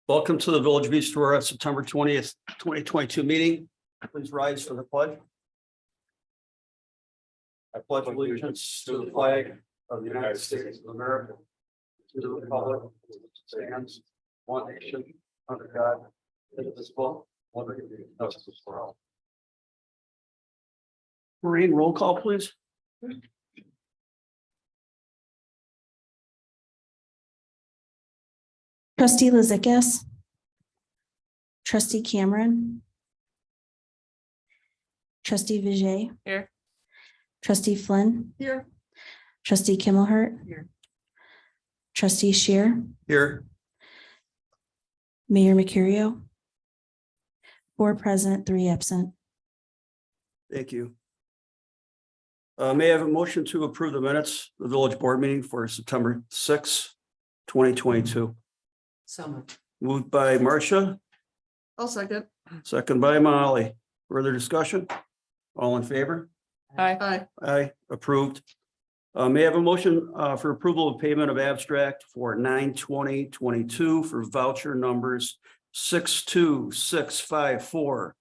Welcome to the Village of East Aurora, September 20th, 2022 meeting. Please rise for the pledge. I pledge allegiance to the flag of the United States of America, to the republic which stands one nation under God, indivisible, liberty and justice for all. Maureen, roll call, please. Trustee Lizikas, Trustee Cameron, Trustee Vijay. Here. Trustee Flynn. Here. Trustee Kimmelhart. Here. Trustee Shear, Here. Mayor Mercurio. 4 present, 3 absent. Thank you. May I have a motion to approve the minutes of the village board meeting for September 6th, 2022? So much. Moved by Marcia, I'll second. second by Molly. Further discussion? All in favor? Aye. Aye, approved. May I have a motion for approval of payment of abstract for 9/20/22 for voucher numbers 62654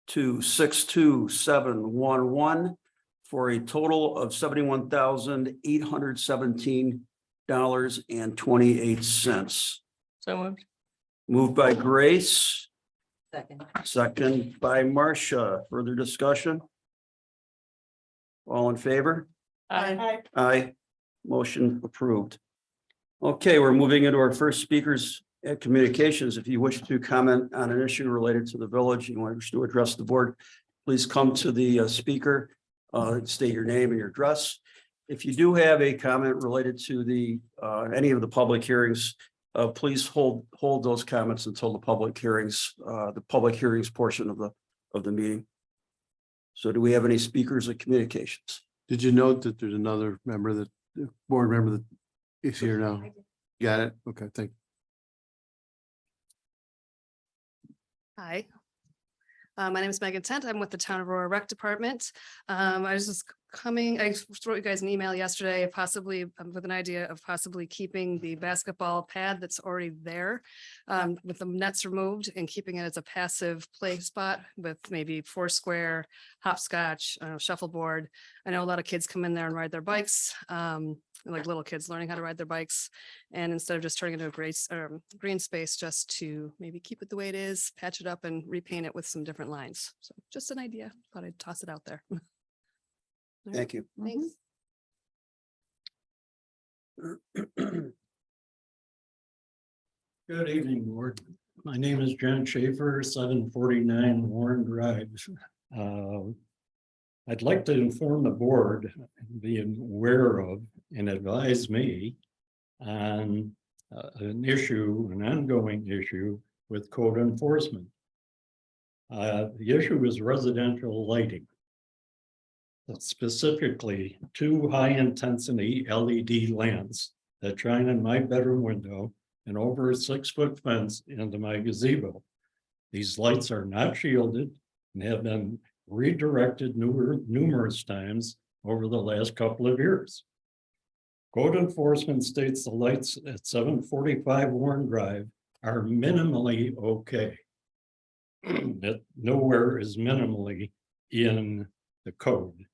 to 62711 for a total of $71,817.28. So moved. Moved by Grace, Second. second by Marcia. Further discussion? All in favor? Aye. Aye. Motion approved. Okay, we're moving into our first speakers at communications. If you wish to comment on an issue related to the village, you want to address the board, please come to the speaker, state your name and your address. If you do have a comment related to the any of the public hearings, please hold those comments until the public hearings portion of the meeting. So do we have any speakers at communications? Did you note that there's another board member that is here now? Got it? Okay, thank you. Hi, my name is Megan Tent. I'm with the Town of Aurora Rec Department. I was just I wrote you guys an email yesterday, possibly with an idea of possibly keeping the basketball pad that's already there with the nets removed and keeping it as a passive play spot with maybe Foursquare, hopscotch, shuffleboard. I know a lot of kids come in there and ride their bikes, like little kids learning how to ride their bikes. And instead of just turning it into a green space, just to maybe keep it the way it is, patch it up and repaint it with some different lines. So just an idea, thought I'd toss it out there. Thank you. Thanks. Good evening, board. My name is John Schaefer, 749 Warren Drive. I'd like to inform the board, be aware of and advise me on an ongoing issue with code enforcement. The issue is residential lighting. Specifically, 2 high-intensity LED lamps that shine in my bedroom window and over a 6-foot fence into my gazebo. These lights are not shielded and have been redirected numerous times over the last couple of years. Code enforcement states the lights at 745 Warren Drive are minimally okay. That nowhere is minimally in the code.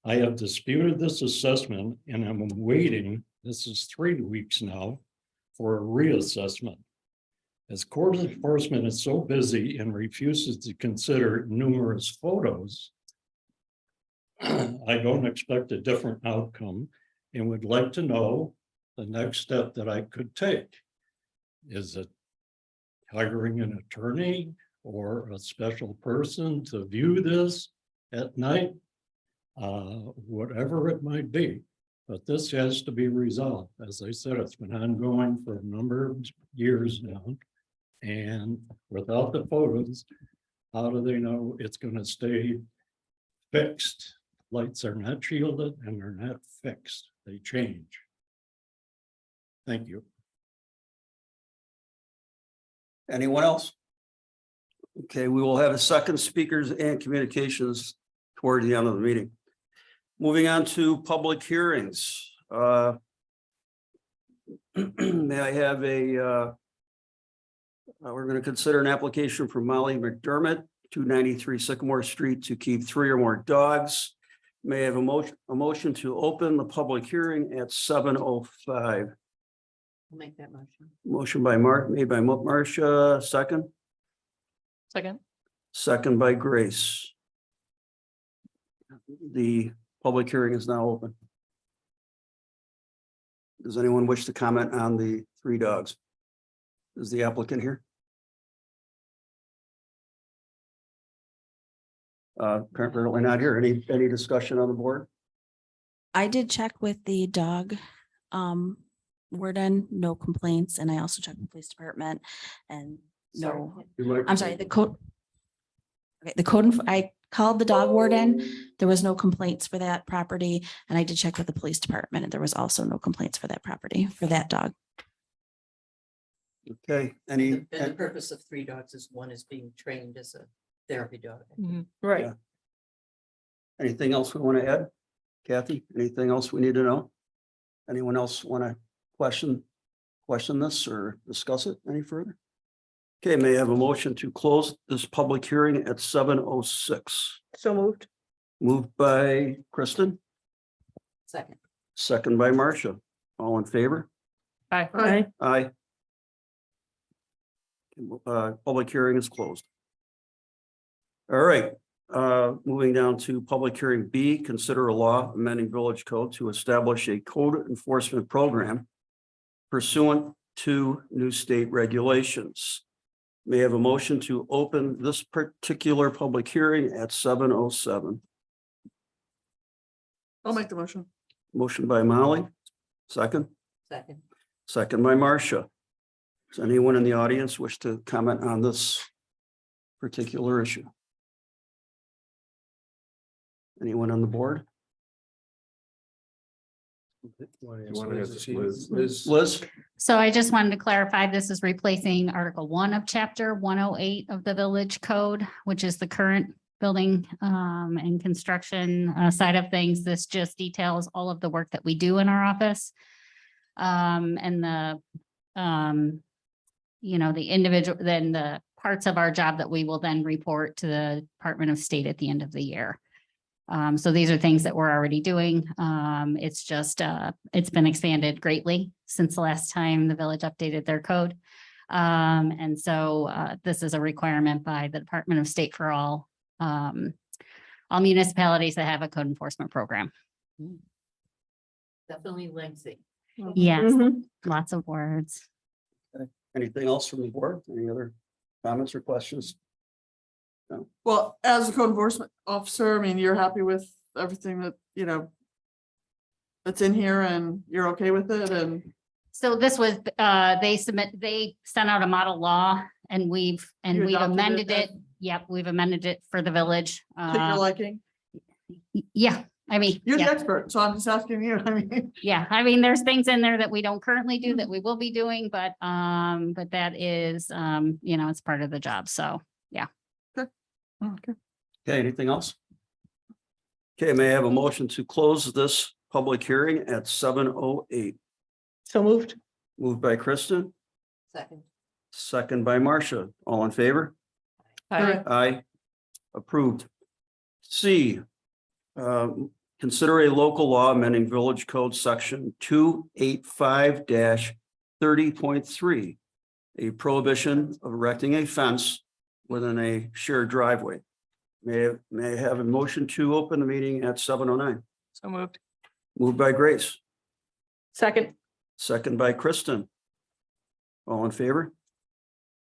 I have disputed this assessment and I'm waiting, this is 3 weeks now, for a reassessment. As code enforcement is so busy and refuses to consider numerous photos, I don't expect a different outcome and would like to know the next step that I could take. Is it hiring an attorney or a special person to view this at night? Whatever it might be, but this has to be resolved. As I said, it's been ongoing for a number of years now, and without the photos, how do they know it's going to stay fixed? Lights are not shielded and they're not fixed. They change. Thank you. Anyone else? Okay, we will have a second speakers and communications toward the end of the meeting. Moving on to public hearings. May I have a We're going to consider an application from Molly McDermott, 293 Sycamore Street, to keep 3 or more dogs. May I have a motion to open the public hearing at 7:05. I'll make that motion. Motion by Mark, made by Marcia, second. Second. Second by Grace. The public hearing is now open. Does anyone wish to comment on the 3 dogs? Is the applicant here? Apparently not here. Any discussion on the board? I did check with the dog warden, no complaints, and I also checked the police department and no, I'm sorry, the code. Okay, I called the dog warden. There was no complaints for that property, and I did check with the police department, and there was also no complaints for that property, for that dog. Okay, And the purpose of 3 dogs is one is being trained as a therapy dog. Right. Yeah. Anything else we want to add? Kathy, anything else we need to know? Anyone else want to question this or discuss it any further? Okay, may I have a motion to close this public hearing at 7:06? So moved. Moved by Kristen, Second. second by Marcia. All in favor? Aye. Aye. Public hearing is closed. All right, moving down to public hearing B, consider a law amending village code to establish a code enforcement program pursuant to new state regulations. May I have a motion to open this particular public hearing at 7:07. I'll make the motion. Motion by Molly, second. Second. Second by Marcia. Does anyone in the audience wish to comment on this particular issue? Anyone on the board? Liz? So I just wanted to clarify, this is replacing Article 1 of Chapter 108 of the Village Code, which is the current building and construction side of things. This just details all of the work that we do in our office. And the, the individual, then the parts of our job that we will then report to the Department of State at the end of the year. So these are things that we're already doing. It's just, it's been expanded greatly since the last time the village updated their code. And so this is a requirement by the Department of State for all municipalities that have a code enforcement program. Definitely lengthy. Yes, lots of words. Anything else from the board? Any other comments or questions? Well, as a code enforcement officer, I mean, you're happy with everything that, that's in here and you're okay with it and. So this was, they sent out a model law and we've You adopted it amended it. then? Yep, we've amended it for the village. To your liking, Yeah, I mean. you're the yeah. expert, so I'm just asking you, I mean. Yeah, I mean, there's things in there that we don't currently do that we will be doing, but that is, it's part of the job. So, yeah. Okay. Okay, anything else? Okay, may I have a motion to close this public hearing at 7:08? So moved. Moved by Kristen, Second. second by Marcia. All in favor? Aye. Aye. Approved. C, consider a local law amending Village Code Section 285-30.3, a prohibition of erecting a fence within a shared driveway. May I have a motion to open the meeting at 7:09? So moved. Moved by Grace, Second. second by Kristen. All in favor?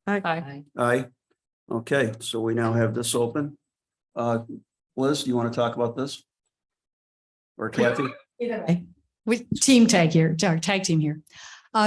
Aye. Aye. Okay, so we now have this open. Liz, do you want to talk about this? Or Kathy? With team tag here, tag team here.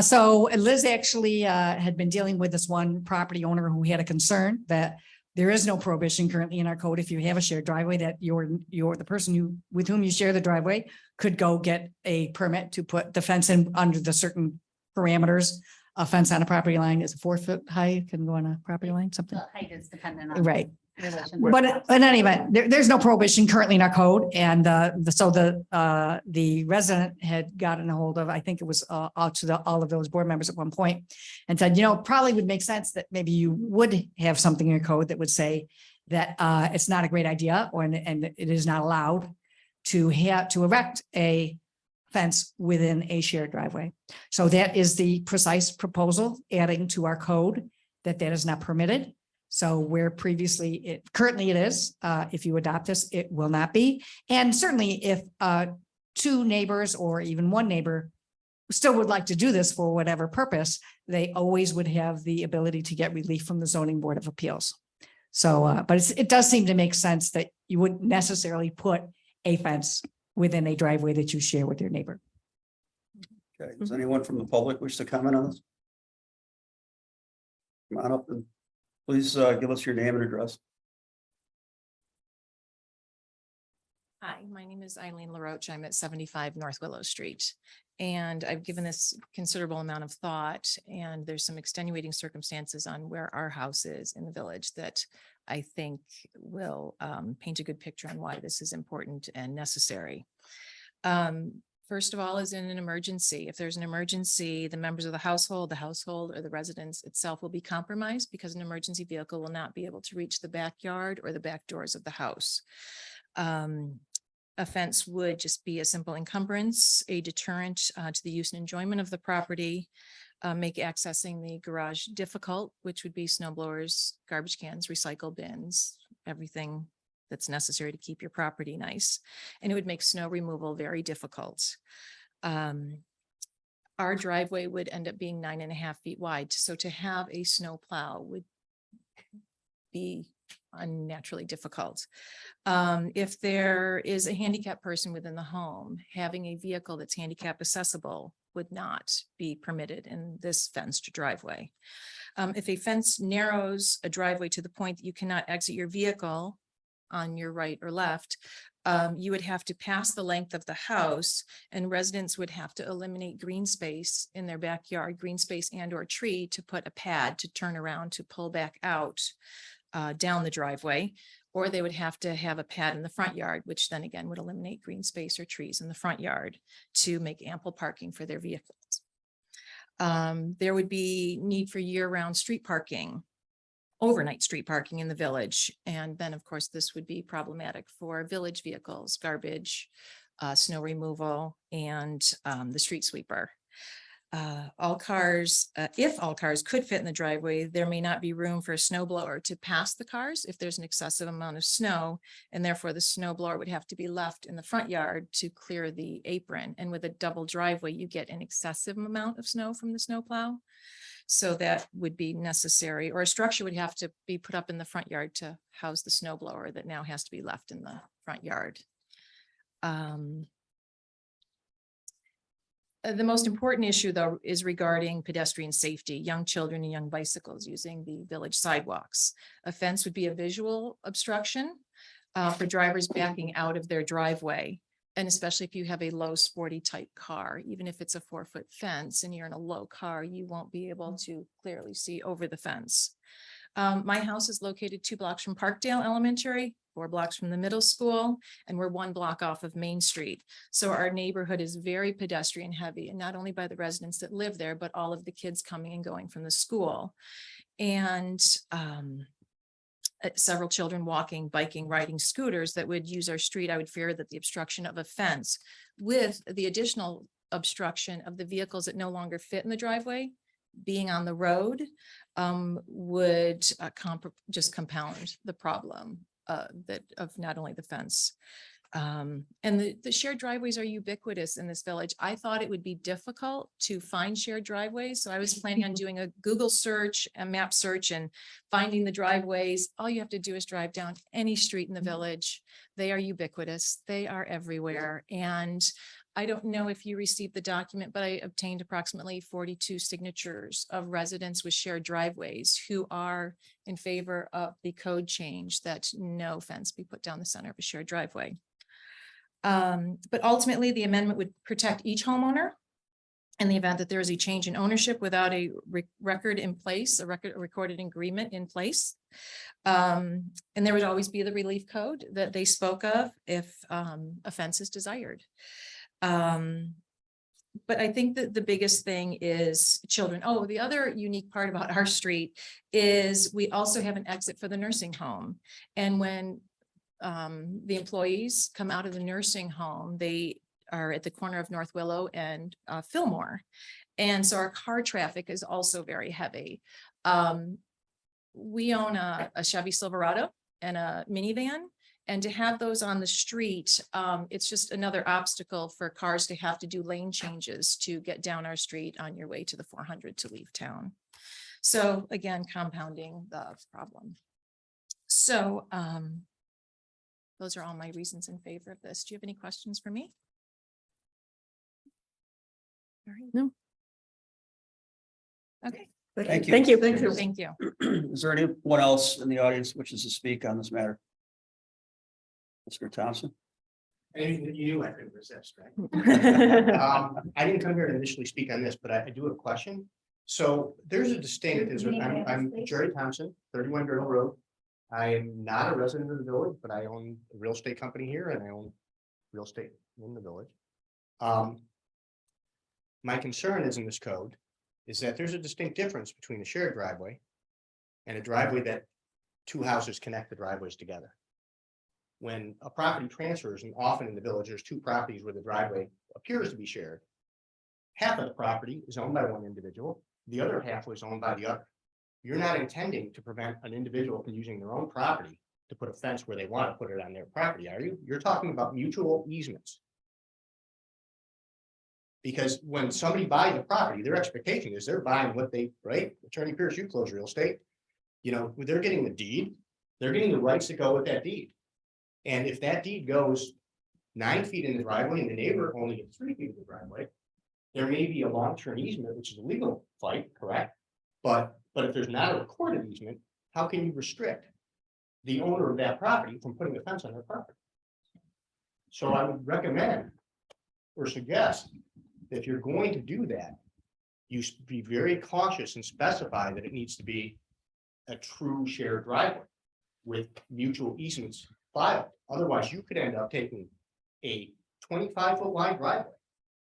So Liz actually had been dealing with this one property owner who had a concern that there is no prohibition currently in our code. If you have a shared driveway, that the person with whom you share the driveway could go get a permit to put the fence in under the certain parameters. A fence on a property line is 4 foot high, can go on a property line, something. The height is dependent on. Right. But in any event, there's no prohibition currently in our code. And the resident had gotten a hold of, I think it was out to all of those board members at one point and said, probably would make sense that maybe you would have something in your code that would say that it's not a great idea and it is not allowed to erect a fence within a shared driveway. So that is the precise proposal, adding to our code that is not permitted. So where previously currently it is, if you adopt this, it will not be. And certainly if two neighbors or even one neighbor still would like to do this for whatever purpose, they always would have the ability to get relief from the zoning board of appeals. So, but it does seem to make sense that you wouldn't necessarily put a fence within a driveway that you share with your neighbor. Okay, does anyone from the public wish to comment on this? Come on up and please give us your name and address. Hi, my name is Eileen LaRoche. I'm at 75 North Willow Street. And I've given this considerable amount of thought, and there's some extenuating circumstances on where our house is in the village that I think will paint a good picture on why this is important and necessary. First of all, is in an emergency. If there's an emergency, the members of the household or the residence itself will be compromised because an emergency vehicle will not be able to reach the backyard or the back doors of the house. A fence would just be a simple encumbrance, a deterrent to the use and enjoyment of the property, make accessing the garage difficult, which would be snow blowers, garbage cans, recycle bins, everything that's necessary to keep your property nice. And it would make snow removal very difficult. Our driveway would end up being 9.5 feet wide. So to have a snow plow would be unnaturally difficult. If there is a handicapped person within the home, having a vehicle that's handicap accessible would not be permitted in this fenced driveway. If a fence narrows a driveway to the point that you cannot exit your vehicle on your right or left, you would have to pass the length of the house, and residents would have to eliminate green space in their backyard, green space and or tree, to put a pad to turn around to pull back out down the driveway, or they would have to have a pad in the front yard, which then again would eliminate green space or trees in the front yard to make ample parking for their vehicles. There would be need for year-round street parking, overnight street parking in the village. And then of course, this would be problematic for village vehicles, garbage, snow removal, and the street sweeper. If all cars could fit in the driveway, there may not be room for a snow blower to pass the cars if there's an excessive amount of snow, and therefore the snow blower would have to be left in the front yard to clear the apron. And with a double driveway, you get an excessive amount of snow from the snow plow. So that would be necessary, or a structure would have to be put up in the front yard to house the snow blower that now has to be left in the front yard. The most important issue, though, is regarding pedestrian safety, young children and young bicycles using the village sidewalks. A fence would be a visual obstruction for drivers backing out of their driveway. And especially if you have a low sporty type car, even if it's a 4-foot fence and you're in a low car, you won't be able to clearly see over the fence. My house is located 2 blocks from Parkdale Elementary, 4 blocks from the middle school, and we're 1 block off of Main Street. So our neighborhood is very pedestrian heavy, and not only by the residents that live there, but all of the kids coming and going from the school. And several children walking, biking, riding scooters that would use our street. I would fear that the obstruction of a fence with the additional obstruction of the vehicles that no longer fit in the driveway being on the road would just compound the problem that of not only the fence. And the shared driveways are ubiquitous in this village. I thought it would be difficult to find shared driveways. So I was planning on doing a Google search, a map search, and finding the driveways. All you have to do is drive down any street in the village. They are ubiquitous. They are everywhere. And I don't know if you received the document, but I obtained approximately 42 signatures of residents with shared driveways who are in favor of the code change that no fence be put down the center of a shared driveway. But ultimately, the amendment would protect each homeowner in the event that there is a change in ownership without a record in place, a recorded agreement in place. And there would always be the relief code that they spoke of if offense is desired. But I think that the biggest thing is children. Oh, the other unique part about our street is we also have an exit for the nursing home. And when the employees come out of the nursing home, they are at the corner of North Willow and Fillmore. And so our car traffic is also very heavy. We own a Chevy Silverado and a minivan. And to have those on the street, it's just another obstacle for cars to have to do lane changes to get down our street on your way to the 400 to leave town. So again, compounding the problem. So those are all my reasons in favor of this. Do you have any questions for me? All right. No. Okay, Thank you. Thank you. Thank you. thank you. Is there anyone else in the audience wishes to speak on this matter? Mr. Thompson? Anything that you knew I couldn't resist, right? I didn't come here to initially speak on this, but I do have a question. So there's a distinct, I'm Jerry Thompson, 31 Girdle Road. I am not a resident of the village, but I own a real estate company here and I own real estate in the village. My concern is in this code is that there's a distinct difference between a shared driveway and a driveway that two houses connect the driveways together. When a property transfers, and often in the village, there's two properties where the driveway appears to be shared. Half of the property is owned by one individual, the other half was owned by the other. You're not intending to prevent an individual from using their own property to put a fence where they want to put it on their property, are you? You're talking about mutual easements. Because when somebody buys a property, their expectation is they're buying what they, right? Attorney Pierce, you close real estate. You know, they're getting the deed, they're getting the rights to go with that deed. And if that deed goes 9 feet in the driveway and the neighbor only gets 3 feet in the driveway, there may be a long-term easement, which is a legal fight, correct? But if there's not a recorded easement, how can you restrict the owner of that property from putting a fence on their property? So I would recommend or suggest that if you're going to do that, you be very cautious and specify that it needs to be a true shared driveway with mutual easements filed. Otherwise, you could end up taking a 25-foot wide driveway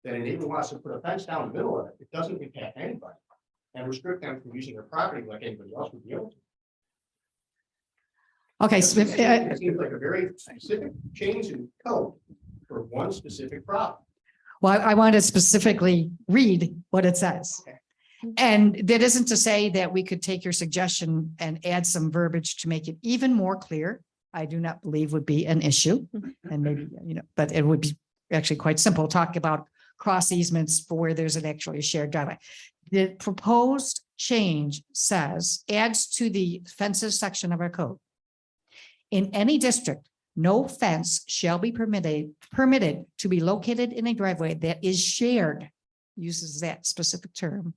that a neighbor wants to put a fence down the middle of it. It doesn't impact anybody and restrict them from using their property like anybody else would be able to. Okay, so It seems like a very specific change in code for one specific problem. well, I want to specifically read what it says. Okay. And that isn't to say that we could take your suggestion and add some verbiage to make it even more clear. I do not believe would be an issue. And maybe, but it would be actually quite simple. Talk about cross easements for where there's an actually shared driveway. The proposed change says, adds to the fences section of our code. In any district, no fence shall be permitted to be located in a driveway that is shared, uses that specific term,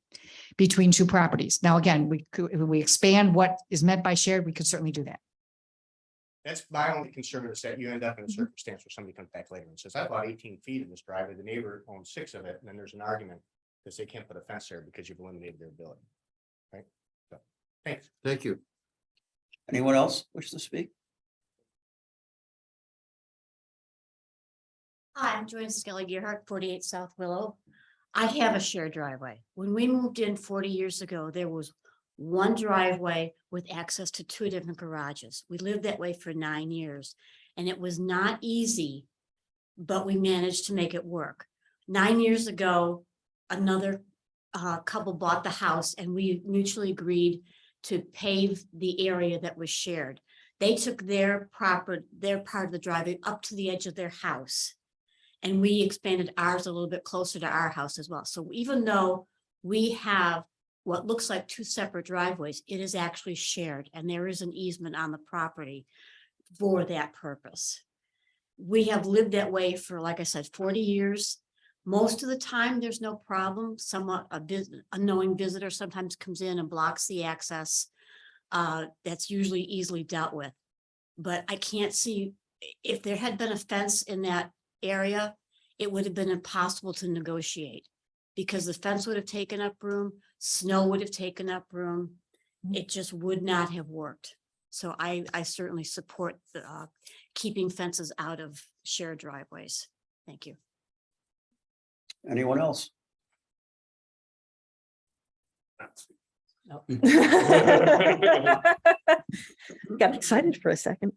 between two properties. Now, again, if we expand what is meant by shared, we could certainly do that. That's my only concern is that you end up in a circumstance where somebody comes back later and says, I bought 18 feet in this driveway, the neighbor owns 6 of it, and then there's an argument because they can't put a fence there because you've eliminated their ability. Right? So, thanks. Thank you. Anyone else wish to speak? Hi, I'm Joanne Skelly Gearhart, 48 South Willow. I have a shared driveway. When we moved in 40 years ago, there was one driveway with access to 2 different garages. We lived that way for 9 years and it was not easy, but we managed to make it work. 9 years ago, another couple bought the house and we mutually agreed to pave the area that was shared. They took their part of the driveway up to the edge of their house. And we expanded ours a little bit closer to our house as well. So even though we have what looks like 2 separate driveways, it is actually shared and there is an easement on the property for that purpose. We have lived that way for, like I said, 40 years. Most of the time, there's no problem. Somewhat a knowing visitor sometimes comes in and blocks the access. That's usually easily dealt with. But I can't see, if there had been a fence in that area, it would have been impossible to negotiate. because the fence would have taken up room, snow would have taken up room. It just would not have worked. So I certainly support the keeping fences out of shared driveways. Thank you. Anyone else? Got excited for a second.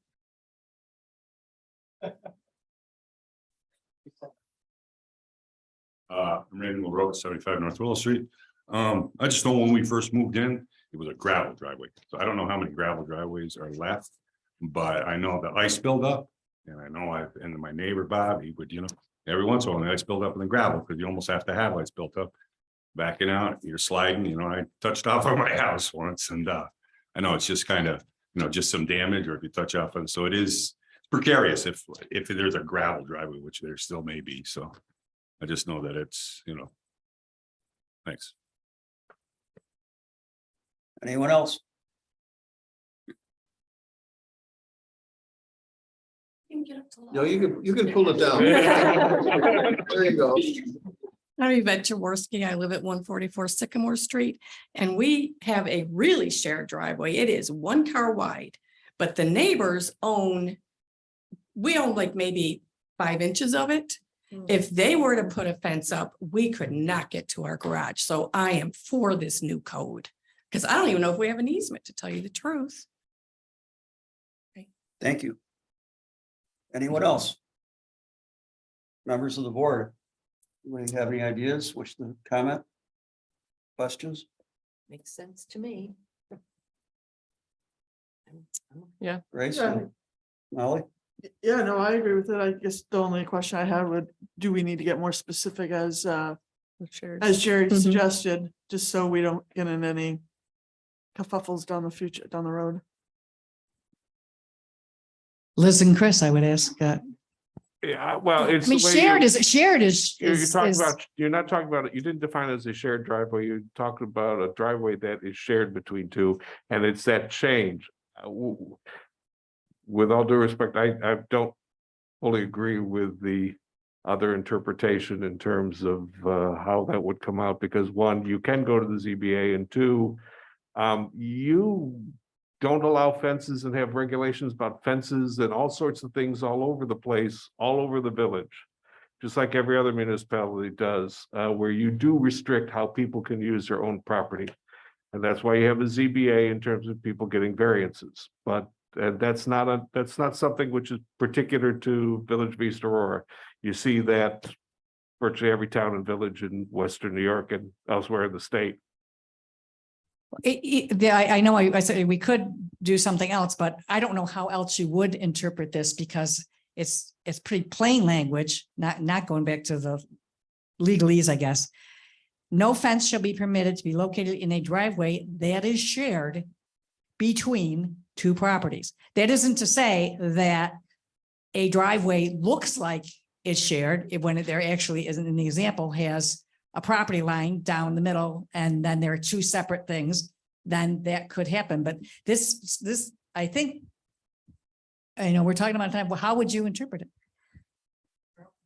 I'm Randall Road, 75 North Willow Street. I just know when we first moved in, it was a gravel driveway. So I don't know how many gravel driveways are left, but I know the ice build up. And I know and my neighbor Bob, he would, every once in a while, the ice build up in the gravel, because you almost have to have ice built up. Backing out, you're sliding, I touched off on my house once, and I know it's just kind of, just some damage, or if you touch off on, so it is precarious if there's a gravel driveway, which there still may be, so. I just know that it's, thanks. Anyone else? No, you can pull it down. There you go. I'm Yvette Jaworski. I live at 144 Sycamore Street, and we have a really shared driveway. It is 1 car wide, but the neighbors we own like maybe 5 inches of it. If they were to put a fence up, we could not get to our garage. So I am for this new code, because I don't even know if we have an easement, to tell you the truth. Thank you. Anyone else? Members of the board? Anybody have any ideas? Wish to comment? Questions? Makes sense to me. Grace? Yeah. Molly? Yeah, no, I agree with it. I guess the only question I have do we need to get more specific as Jerry suggested, just so we don't get in any kerfuffles down the road. Liz and Chris, I would ask. Yeah, well, I it's. mean, shared is. You're talking about, you're not talking about, you didn't define it as a shared driveway. You're talking about a driveway that is shared between two, and it's that change. With all due respect, I don't fully agree with the other interpretation in terms of how that would come out, because 1, you can go to the ZBA, and 2, you don't allow fences and have regulations about fences and all sorts of things all over the place, all over the village, just like every other municipality does, where you do restrict how people can use their own property. And that's why you have a ZBA in terms of people getting variances, but that's not something which is particular to Village of East Aurora. You see that virtually every town and village in Western New York and elsewhere in the state. I know I said we could do something else, but I don't know how else you would interpret this, because it's pretty plain language, not going back to the legalese, I guess. No fence shall be permitted to be located in a driveway that is shared between 2 properties. That isn't to say that a driveway looks like it's shared when there actually isn't. An example has a property line down the middle, and then there are 2 separate things, then that could happen. But this, I think, we're talking about time. Well, how would you interpret it?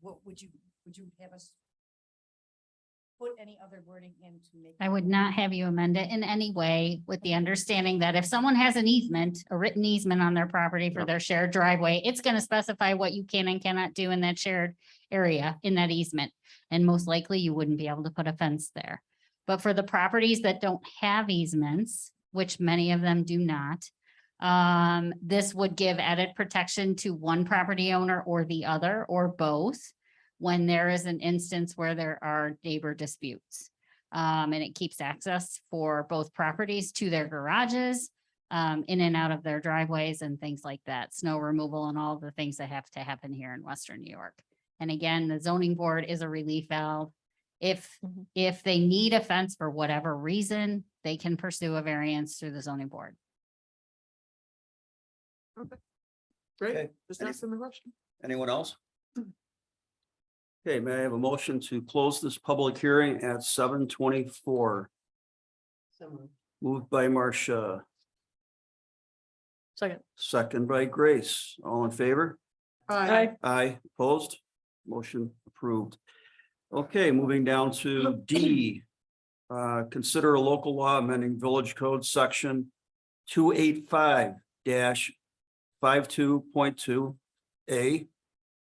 What would you have us put any other wording in to make? I would not have you amend it in any way, with the understanding that if someone has an easement, a written easement on their property for their shared driveway, it's going to specify what you can and cannot do in that shared area in that easement. And most likely you wouldn't be able to put a fence there. But for the properties that don't have easements, which many of them do not, this would give added protection to one property owner or the other, or both, when there is an instance where there are neighbor disputes. And it keeps access for both properties to their garages, in and out of their driveways and things like that, snow removal and all the things that have to happen here in Western New York. And again, the zoning board is a relief valve. If they need a fence for whatever reason, they can pursue a variance through the zoning board. Great. Okay. Just asking the question. Anyone else? Okay, may I have a motion to close this public hearing at 7:24? Moved by Marcia. Second by Grace. All in favor? Aye. Aye, opposed? Motion approved. Okay, moving down to D. Consider a local law amending Village Code Section 285-52.2 A.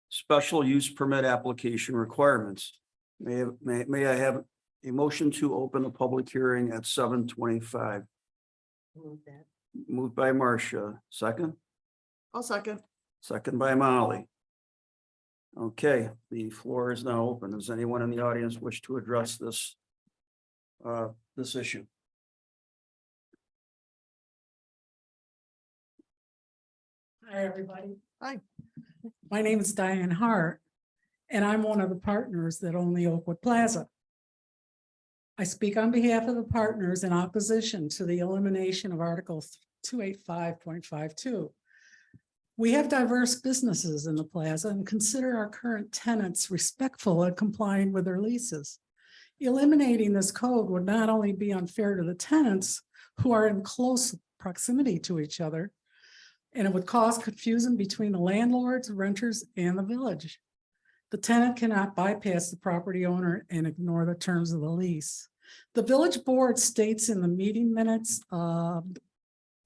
Special use permit application requirements. May I have a motion to open a public hearing at 7:25? Move that. Moved by Marcia, second, I'll second. second by Molly. Okay, the floor is now open. Does anyone in the audience wish to address this issue? Hi, everybody. Hi. My name is Diane Hart, and I'm one of the partners that own the Oakwood Plaza. I speak on behalf of the partners in opposition to the elimination of Article 285.52. We have diverse businesses in the plaza and consider our current tenants respectful and complying with their leases. Eliminating this code would not only be unfair to the tenants who are in close proximity to each other, and it would cause confusion between the landlords, renters, and the village. The tenant cannot bypass the property owner and ignore the terms of the lease. The village board states in the meeting minutes of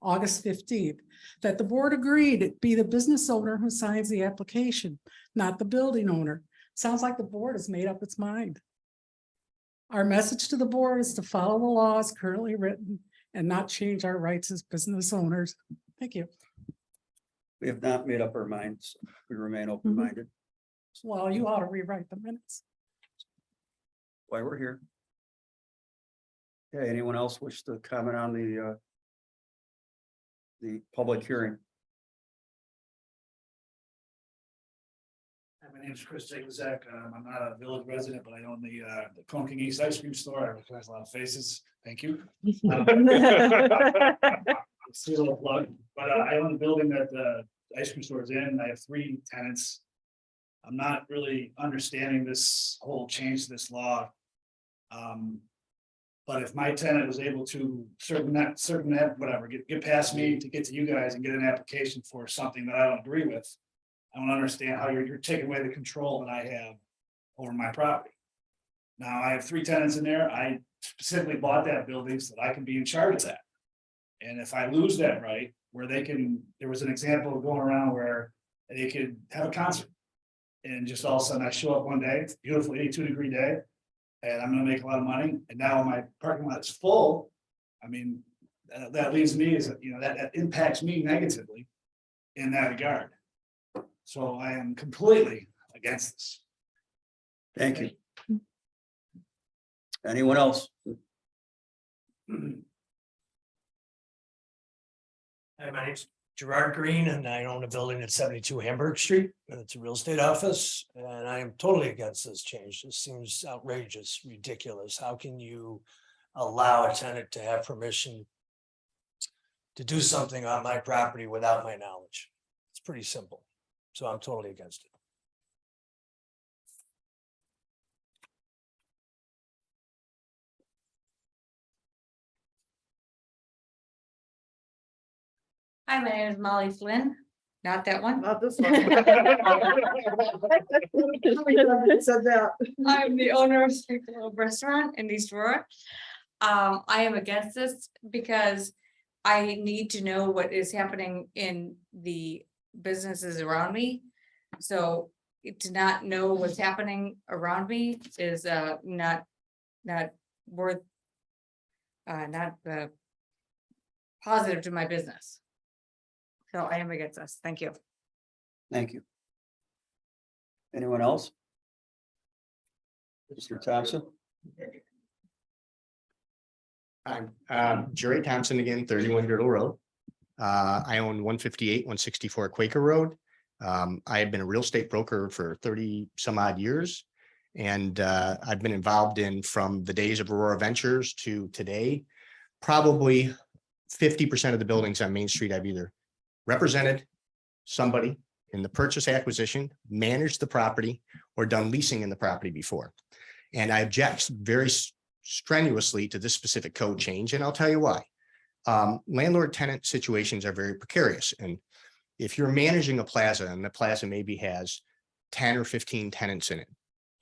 August 15th that the board agreed it be the business owner who signs the application, not the building owner. Sounds like the board has made up its mind. Our message to the board is to follow the laws currently written and not change our rights as business owners. Thank you. We have not made up our minds. We remain open-minded. Well, you ought to rewrite the minutes. Why we're here. Okay, anyone else wish to comment on the public hearing? Hi, my name is Chris Zagazak. I'm not a village resident, but I own the Cone King East ice cream store. I recognize a lot of faces. Thank you. It's a little plug, but I own the building that the ice cream store is in. I have 3 tenants. I'm not really understanding this whole change to this law. But if my tenant was able to whatever, get past me to get to you guys and get an application for something that I don't agree with, I don't understand how you're taking away the control that I have over my property. Now, I have 3 tenants in there. I specifically bought that building so that I can be in charge of that. And if I lose that right, where there was an example of going around where they could have a concert. And just all of a sudden I show up one day, it's a beautiful 82-degree day, and I'm gonna make a lot of money. And now my parking lot is full. I mean, that leaves me as, that impacts me negatively in that regard. So I am completely against this. Thank you. Anyone else? Hi, my name's Gerard Green, and I own a building at 72 Hamburg Street, and it's a real estate office, and I am totally against this change. This seems outrageous, ridiculous. How can you allow a tenant to have permission to do something on my property without my knowledge? It's pretty simple. So I'm totally against it. Hi, my name is Molly Flynn. Not that one. Not this one. Said that. I'm the owner of Street Globe Restaurant in East Aurora. I am against this because I need to know what is happening in the businesses around me. So to not know what's happening around me is not worth not positive to my business. So I am against this. Thank you. Thank you. Anyone else? Mr. Thompson? I'm Jerry Thompson again, 31 Girdle Road. I own 158, 164 Quaker Road. I have been a real estate broker for 30 some odd years. And I've been involved in, from the days of Aurora Ventures to today, probably 50% of the buildings on Main Street I've either represented somebody in the purchase acquisition, managed the property, or done leasing in the property before. And I object very strenuously to this specific code change, and I'll tell you why. Landlord tenant situations are very precarious. And if you're managing a plaza and the plaza maybe has 10 or 15 tenants in it,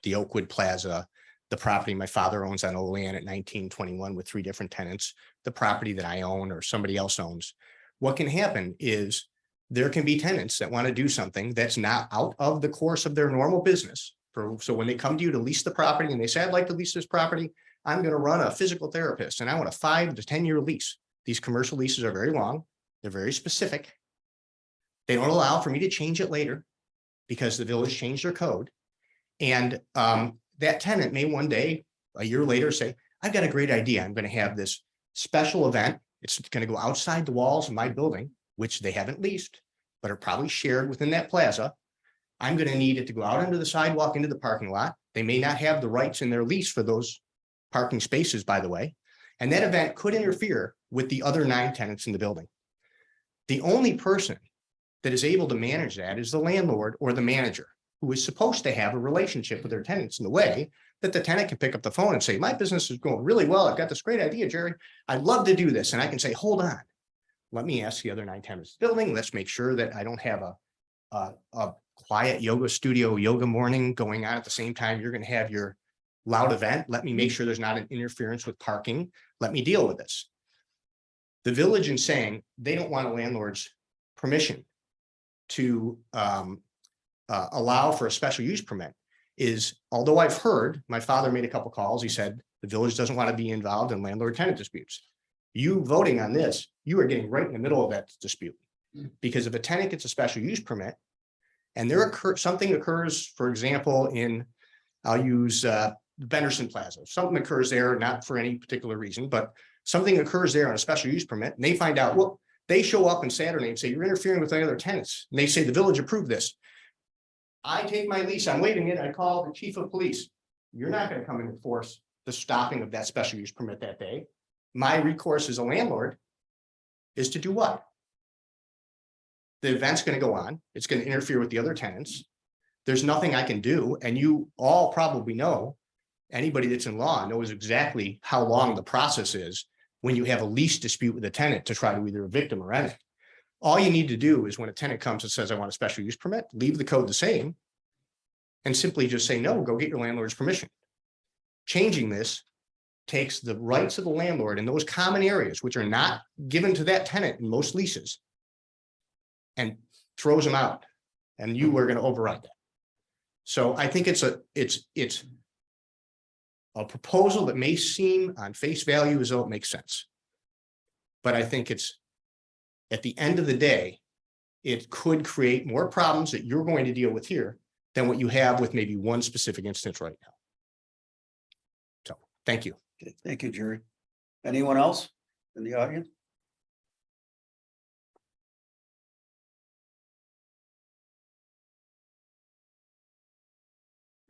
the Oakwood Plaza, the property my father owns on Olean at 1921 with 3 different tenants, the property that I own or somebody else owns. What can happen is there can be tenants that want to do something that's not out of the course of their normal business. So when they come to you to lease the property and they say, I'd like to lease this property, I'm going to run a physical therapist and I want a 5 to 10 year lease. These commercial leases are very long. They're very specific. They don't allow for me to change it later because the village changed their code. And that tenant may one day, a year later, say, I've got a great idea. I'm going to have this special event. It's going to go outside the walls of my building, which they haven't leased, but are probably shared within that plaza. I'm going to need it to go out onto the sidewalk into the parking lot. They may not have the rights in their lease for those parking spaces, by the way. And that event could interfere with the other 9 tenants in the building. The only person that is able to manage that is the landlord or the manager, who is supposed to have a relationship with their tenants in the way that the tenant can pick up the phone and say, my business is going really well. I've got this great idea, Jerry. I'd love to do this. And I can say, hold on. Let me ask the other 9 tenants in the building. Let's make sure that I don't have a quiet yoga studio, yoga morning going on at the same time you're going to have your loud event. Let me make sure there's not an interference with parking. Let me deal with this. The village in saying they don't want a landlord's permission to allow for a special use permit is, although I've heard, my father made a couple calls, he said the village doesn't want to be involved in landlord tenant disputes. You voting on this, you are getting right in the middle of that dispute. Because if a tenant gets a special use permit and something occurs, for example, I'll use Benderson Plaza, something occurs there, not for any particular reason, but something occurs there on a special use permit and they find out, well, they show up on Saturday and say, you're interfering with the other tenants. And they say, the village approved this. I take my lease, I'm waiving it. I call the chief of police. You're not going to come and enforce the stopping of that special use permit that day. My recourse as a landlord is to do what? The event's going to go on. It's going to interfere with the other tenants. There's nothing I can do. And you all probably know, anybody that's in law knows exactly how long the process is when you have a lease dispute with a tenant to try to either evict them or end it. All you need to do is when a tenant comes and says, I want a special use permit, leave the code the same and simply just say, no, go get your landlord's permission. Changing this takes the rights of the landlord in those common areas, which are not given to that tenant in most leases, and throws them out, and you are going to override that. So I think it's a proposal that may seem on face value as though it makes sense. But I think it's, at the end of the day, it could create more problems that you're going to deal with here than what you have with maybe one specific instance right now. So, thank you. Okay, thank you, Jerry. Anyone else in the audience?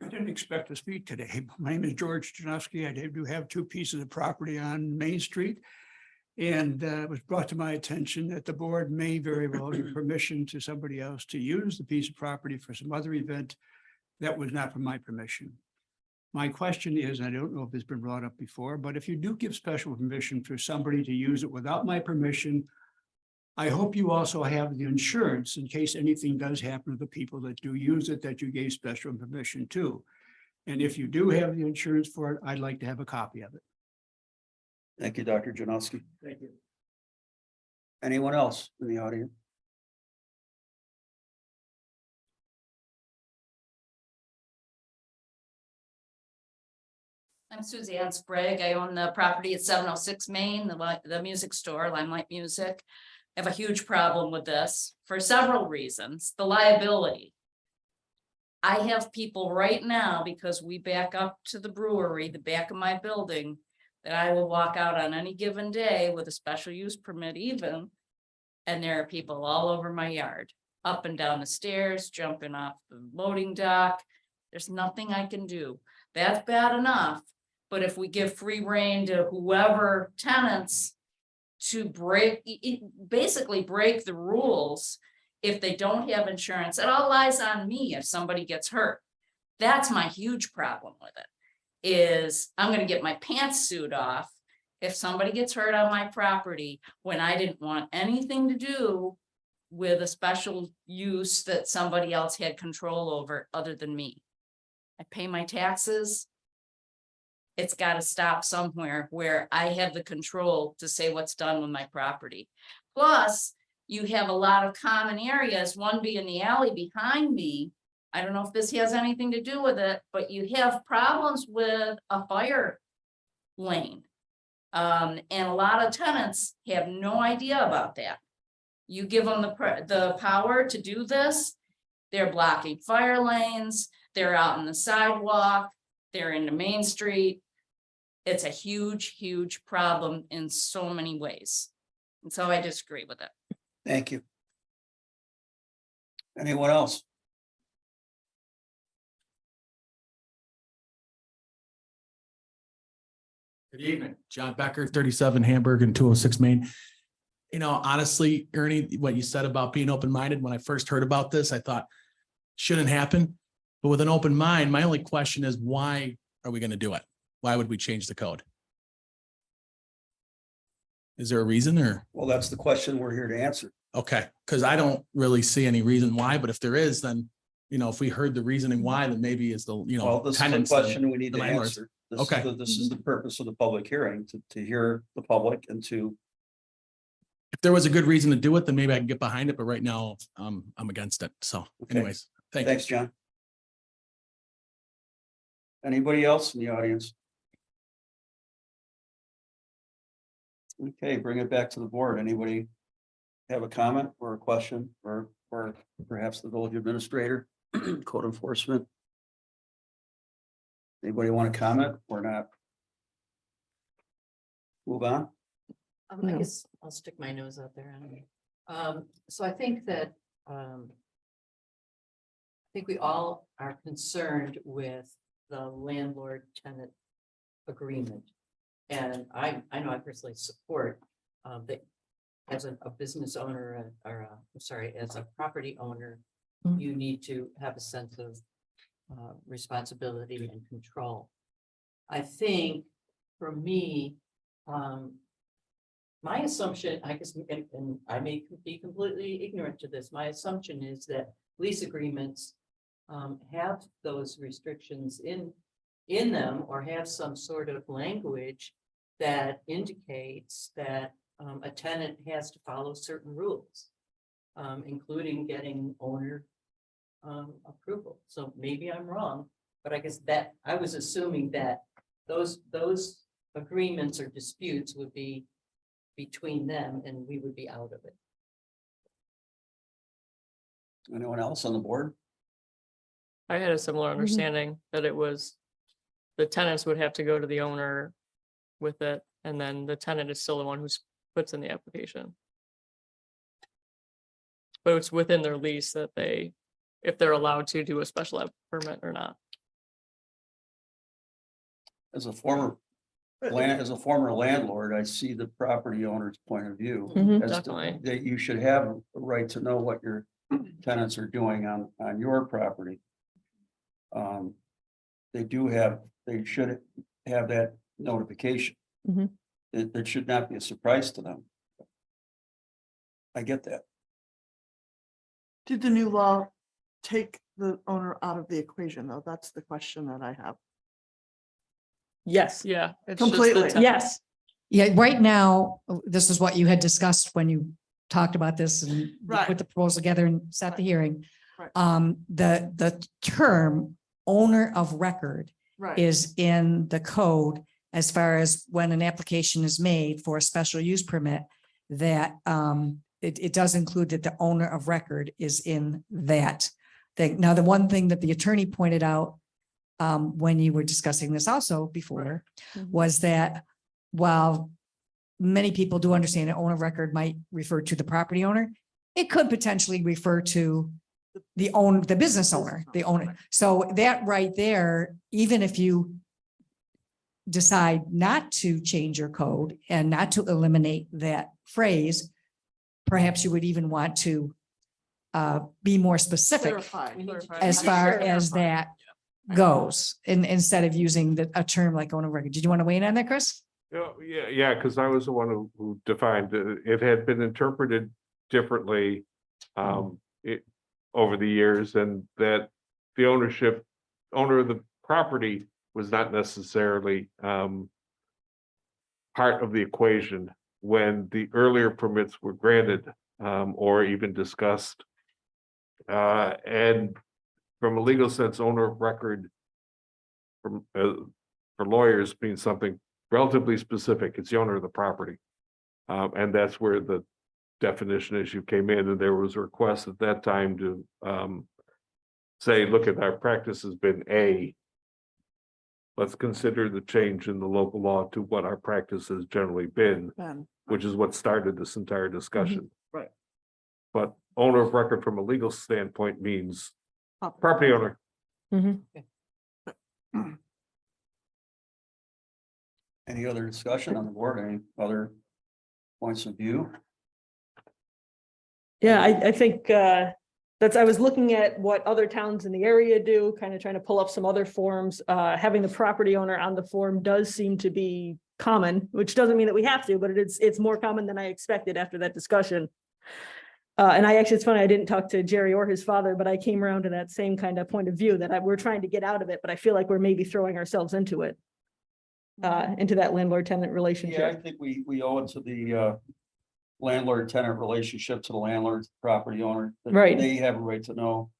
I didn't expect to speak today. My name is George Janowski. I do have 2 pieces of property on Main Street. And it was brought to my attention that the board may very well give permission to somebody else to use the piece of property for some other event that was not for my permission. My question is, I don't know if it's been brought up before, but if you do give special permission for somebody to use it without my permission, I hope you also have the insurance in case anything does happen to the people that do use it, that you gave special permission to. And if you do have the insurance for it, I'd like to have a copy of it. Thank you, Dr. Janowski. Thank you. Anyone else in the audience? I'm Suzanne Sprague. I own the property at 706 Main, the music store, Limelight Music. I have a huge problem with this for several reasons. The liability. I have people right now, because we back up to the brewery, the back of my building, that I will walk out on any given day with a special use permit even, and there are people all over my yard, up and down the stairs, jumping off the loading dock. There's nothing I can do. That's bad enough. But if we give free rein to whoever tenants to basically break the rules, if they don't have insurance, it all lies on me if somebody gets hurt. That's my huge problem with it. Is I'm going to get my pantsuit off if somebody gets hurt on my property when I didn't want anything to do with a special use that somebody else had control over other than me. I pay my taxes. It's got to stop somewhere where I have the control to say what's done with my property. Plus, you have a lot of common areas, one being the alley behind me. I don't know if this has anything to do with it, but you have problems with a fire lane. And a lot of tenants have no idea about that. You give them the power to do this, they're blocking fire lanes, they're out on the sidewalk, they're in the main street. It's a huge, huge problem in so many ways. And so I disagree with it. Thank you. Anyone else? Good evening, John Becker, 37 Hamburg and 206 Main. You know, honestly, Ernie, what you said about being open-minded, when I first heard about this, I thought shouldn't happen. But with an open mind, my only question is, why are we going to do it? Why would we change the code? Is there a reason or? Well, that's the question we're here to answer. Okay, because I don't really see any reason why, but if there is, then, you know, if we heard the reasoning why, then maybe is the, you know. Well, this is the tenants and question we need the to landlords. answer. This Okay. is this is the purpose of the public hearing, to hear the public and to. If there was a good reason to do it, then maybe I can get behind it, but right now, I'm against it. So Okay. anyways, thank you. Thanks, John. Anybody else in the audience? Okay, bring it back to the board. Anybody have a comment or a question or perhaps the village administrator, code enforcement? Anybody want to comment or not? Move on. I guess I'll stick my nose out there. So I think that, I think we all are concerned with the landlord-tenant agreement. And I know I personally support that as a business owner I'm sorry, as a property owner, you need to have a sense of responsibility and control. I think for me, my assumption, I guess, and I may be completely ignorant to this, my assumption is that lease agreements have those restrictions in them, or have some sort of language that indicates that a tenant has to follow certain rules, including getting owner approval. So maybe I'm wrong, but I guess that I was assuming that those agreements or disputes would be between them and we would be out of it. Anyone else on the board? I had a similar understanding that it was the tenants would have to go to the owner with it, and then the tenant is still the one who puts in the application. But it's within their lease that they, if they're allowed to do a special permit or not. As a former landlord, I see the property owner's point of view. as to- Definitely. That you should have a right to know what your tenants are doing on your property. They should have that notification. It should not be a surprise to them. I get that. Did the new law take the owner out of the equation, though? That's the question that I have. Yes. Yeah. it's just the Completely. tenant. Yes. Yeah, right now, this is what you had discussed when you talked about this and you Right. put the proposal together and set the hearing. Right. The term owner of record Right. is in the code as far as when an application is made for a special use permit, that it does include that the owner of record is in that thing. Now, the one thing that the attorney pointed out when you were discussing this also before was that while many people do understand an owner of record might refer to the property owner, it could potentially refer to the business owner, the owner. So that right there, even if you decide not to change your code and not to eliminate that phrase, perhaps you would even want to be more specific as far as that goes, instead of using a term like owner of record. Did you want to weigh in on that, Chris? Yeah, because I was the one who defined it. It had been interpreted differently over the years, and that the owner of the property was not necessarily part of the equation when the earlier permits were granted or even discussed. And from a legal sense, owner of record from for lawyers means something relatively specific. It's the owner of the property. And that's where the definition issue came in, and there was a request at that time to say, look, at our practice has been A. Let's consider the change in the local law to what our practice has generally been, which is what started this entire discussion. Right. But owner of record from a legal standpoint means property owner. Any other discussion on the board? Any other points of view? Yeah, I think I was looking at what other towns in the area do, kind of trying to pull up some other forms. Having the property owner on the form does seem to be common, which doesn't mean that we have to, but it's more common than I expected after that discussion. And it's funny, I didn't talk to Jerry or his father, but I came around to that same kind of point of view that we're trying to get out of it, but I feel like we're maybe throwing ourselves into it. Into that landlord-tenant relationship. Yeah, I think we owe it to the landlord-tenant relationship to the landlord, property owner. That Right. They have a right to know.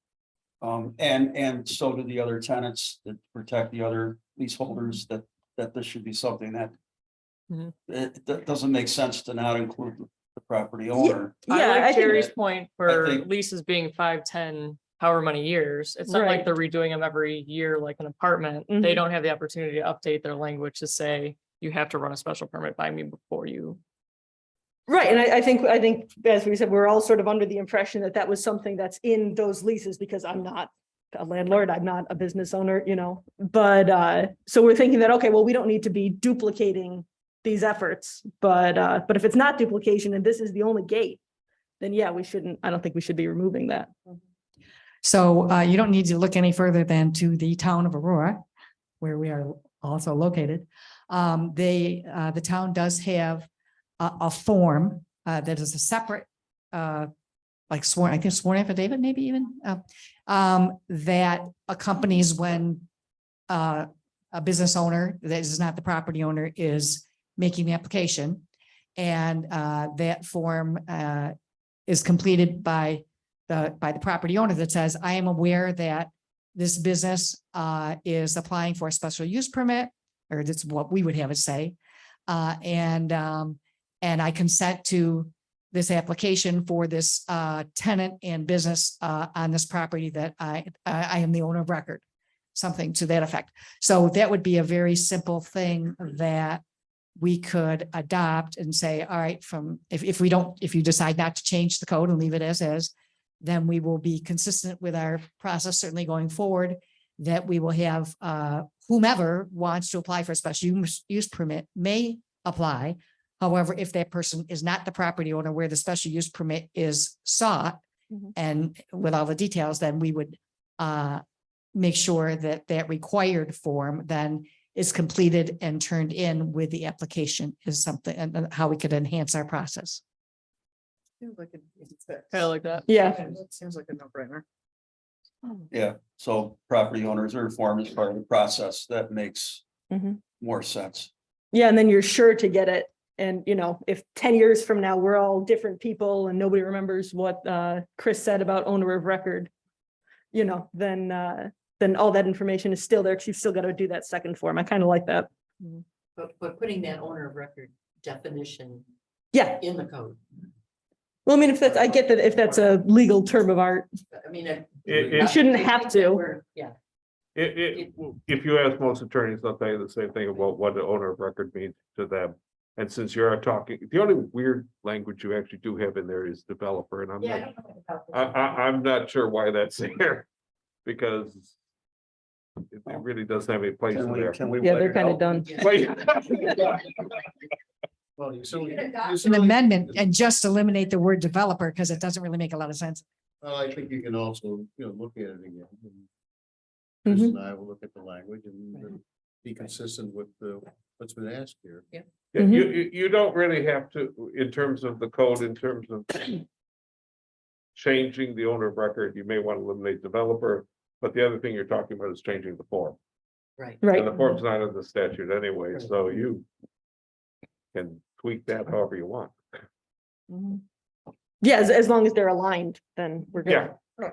And so do the other tenants that protect the other leaseholders, that this should be something that that doesn't make sense to not include the property owner. I like think Jerry's that- point for think- leases being 5, 10, however many years. It's not like Right. they're redoing them every year like an apartment. They don't have the opportunity to update their language to say, you have to run a special permit by me before you. Right, and I think, as we said, we're all sort of under the impression that that was something that's in those leases, because I'm not a landlord, I'm not a business owner, but, so we're thinking that, okay, well, we don't need to be duplicating these efforts, but if it's not duplication and this is the only gate, then yeah, I don't think we should be removing that. So you don't need to look any further than to the town of Aurora, where we are also located. The town does have a form that is a separate, like sworn affidavit, maybe even, that accompanies when a business owner that is not the property owner is making the application. And that form is completed by the property owner that says, I am aware that this business is applying for a special use permit, or that's what we would have it say. And I consent to this application for this tenant and business on this property that I am the owner of record, something to that effect. So that would be a very simple thing that we could adopt and say, all right, if you decide not to change the code and leave it as is, then we will be consistent with our process, certainly going forward, that we will have whomever wants to apply for a special use permit may apply. However, if that person is not the property owner where the special use permit is sought, and with all the details, then we would make sure that that required form then is completed and turned in with the application is something, and how we could enhance our process. Seems like Kind of like that. Yeah. That seems like a no-brainer. Yeah, so property owners are informed as part of the process. That makes more sense. Yeah, and then you're sure to get it. And, if 10 years from now, we're all different people and nobody remembers what Chris said about owner of record, then all that information is still there, because you've still got to do that second form. I kind of like that. But putting that owner of record definition Yeah. in the code. Well, I mean, I get that if that's a legal term of art, I mean, you shouldn't have to. Yeah. If you ask most attorneys, they'll tell you the same thing about what the owner of record means to them. And since you're talking, the only weird language you actually do have in there is developer, and I'm not sure why that's there, because it really doesn't have any place in there. Yeah, they're kind of done. Well, An amendment and just eliminate the word developer, because it doesn't really make a lot of sense. Well, I think you can also, look at it again. And Chris and I will look at the language and be consistent with what's been asked here. Yeah. Yeah, you don't really have to, in terms of the code, in terms of changing the owner of record, you may want to eliminate developer, but the other thing you're talking about is changing the form. Right. And the form's not in the statute anyway, so you can tweak that however you want. Mhm. Yeah, as long as they're aligned, then we're good. Yeah.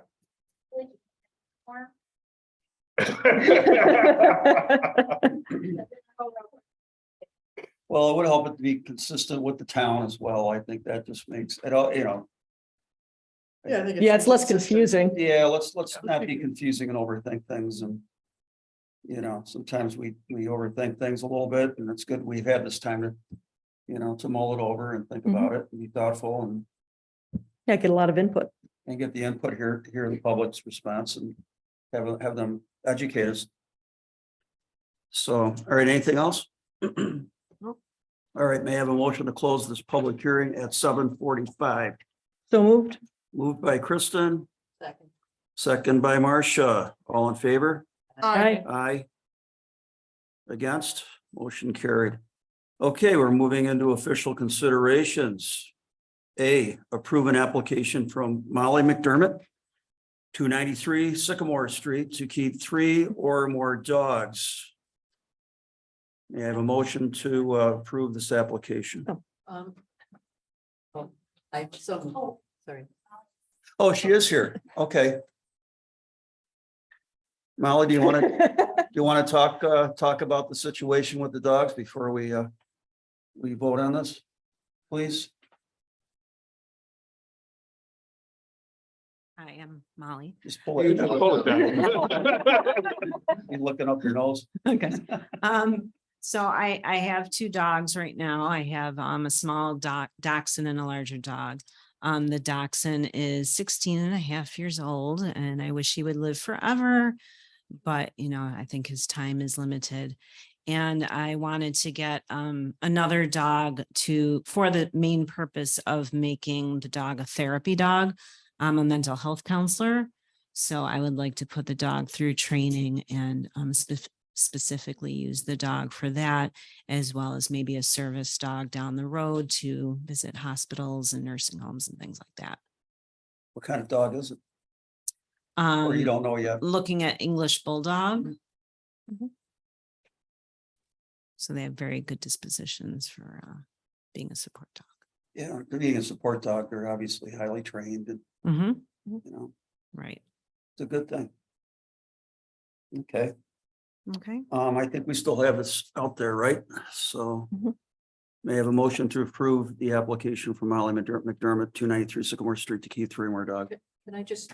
Well, it would help it to be consistent with the town as well. I think that just makes it all, Yeah, I think Yeah, it's less consistent. confusing. Yeah, let's not be confusing and overthink things and. Sometimes we overthink things a little bit and it's good. We've had this time to mull it over and think about it and be thoughtful and Yeah, get a lot of input. get the input here, hear the public's response and have them educate us. So, all right, anything else? All right, may I have a motion to close this public hearing at 7:45? So moved. Moved by Kristen, Second. second by Marcia. All in favor? Aye. Aye. Against, motion carried. Okay, we're moving into official considerations. A, approve an application from Molly McDermott, 293 Sycamore Street to keep 3 or more dogs. May I have a motion to approve this application? Oh, sorry. Oh, she is here. Okay. Molly, do you want to talk about the situation with the dogs before we vote on this, please? I am Molly. Just pull it. Pull it down. You're looking up your nose. Okay. So I have 2 dogs right now. I have a small dachshund and a larger dog. The dachshund is 16 and a half years old and I wish he would live forever. But, I think his time is limited. And I wanted to get another dog for the main purpose of making the dog a therapy dog. I'm a mental health counselor. So I would like to put the dog through training and specifically use the dog for that, as well as maybe a service dog down the road to visit hospitals and nursing homes and things like that. What kind of dog is it? Or you don't know yet? Looking at English Bulldog. So they have very good dispositions for being a support dog. Yeah, being a support dog, they're obviously highly trained and, Right. it's a good thing. Okay, Okay. I think we still have this out there, right? So may I have a motion to approve the application for Molly McDermott, 293 Sycamore Street to keep 3 more dogs? Can I just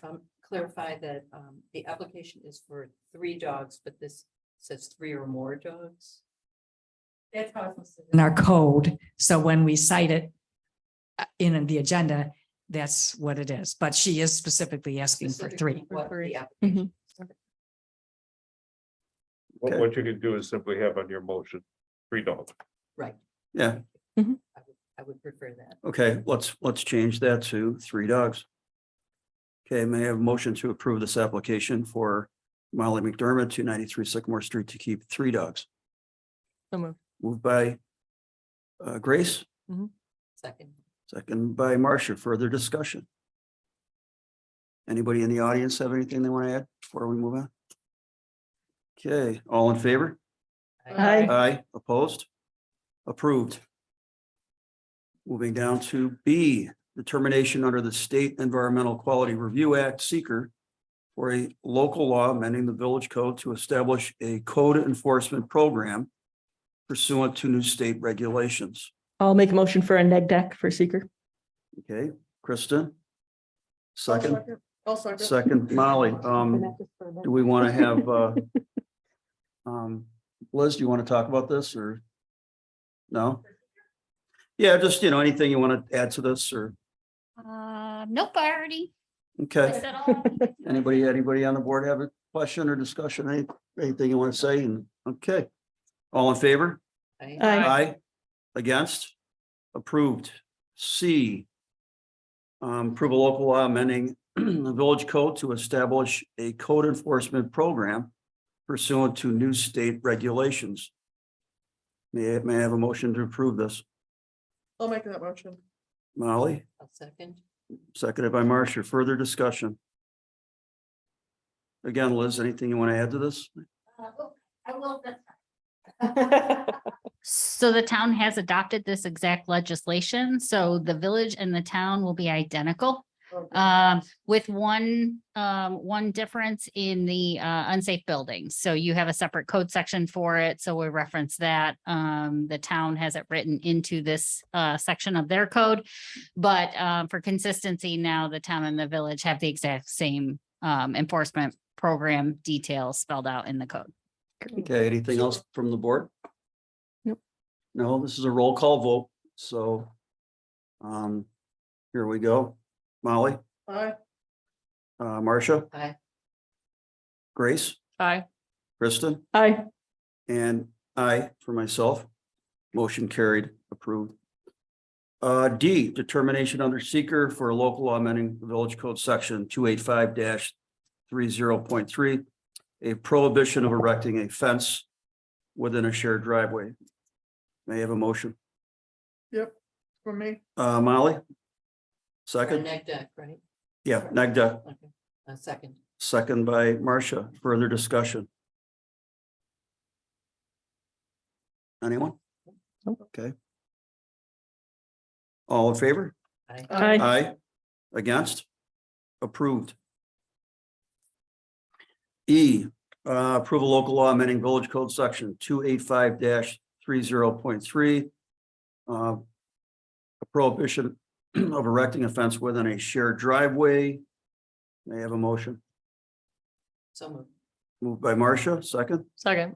clarify that the application is for 3 dogs, but this says 3 or more dogs? That's how it's listed in our code. So when we cite it in the agenda, that's what it is. But she is specifically asking for 3. What the application. What you can do is simply have on your motion, 3 dogs. Right. Yeah, I would prefer that. okay, let's change that to 3 dogs. Okay, may I have a motion to approve this application for Molly McDermott, 293 Sycamore Street to keep 3 dogs? So moved. Moved by Grace, Second. second by Marcia. Further discussion? Anybody in the audience have anything they want to add before we move on? Okay, all in favor? Aye. Aye, opposed? Approved. Moving down to B, determination under the State Environmental Quality Review Act, seeker, for a local law amending the village code to establish a code enforcement program pursuant to new state regulations. I'll make a motion for a neg deck for seeker. Okay, Kristen? Second, I'll second. second, Molly. Do we want to have, Liz, do you want to talk about this or? No? Yeah, just, anything you want to add to this or, Nope, I already okay. said all. Anybody on the board have a question or discussion? Anything you want to say? And, okay. All in favor? Aye. Aye. Against? Approved. C. Approve a local law amending the village code to establish a code enforcement program pursuant to new state regulations. May I have a motion to approve this? I'll make that motion. Molly, I'll second. seconded by Marcia. Further discussion? Again, Liz, anything you want to add to this? I will. So the town has adopted this exact legislation, so the village and the town will be identical. With one difference in the unsafe buildings. So you have a separate code section for it, so we reference that. The town has it written into this section of their code. But for consistency, now the town and the village have the exact same enforcement program details spelled out in the code. Okay, anything else from the board? Nope. No, this is a roll call vote, so here we go. Molly, Aye. Marcia, Aye. Grace, Aye. Kristen, Aye. and I for myself. Motion carried, approved. D, determination under seeker for a local law amending the village code section 285-30.3, a prohibition of erecting a fence within a shared driveway. May I have a motion? Yep, for me. Molly? Second? Neg deck, right? Yeah, neg deck. Okay, a second. Second by Marcia. Further discussion? Anyone? Okay. All in favor? Aye. Aye. Aye. Against? Approved. E, approval local law amending village code section 285-30.3. A prohibition of erecting a fence within a shared driveway. May I have a motion? So moved. Moved by Marcia, second. Second.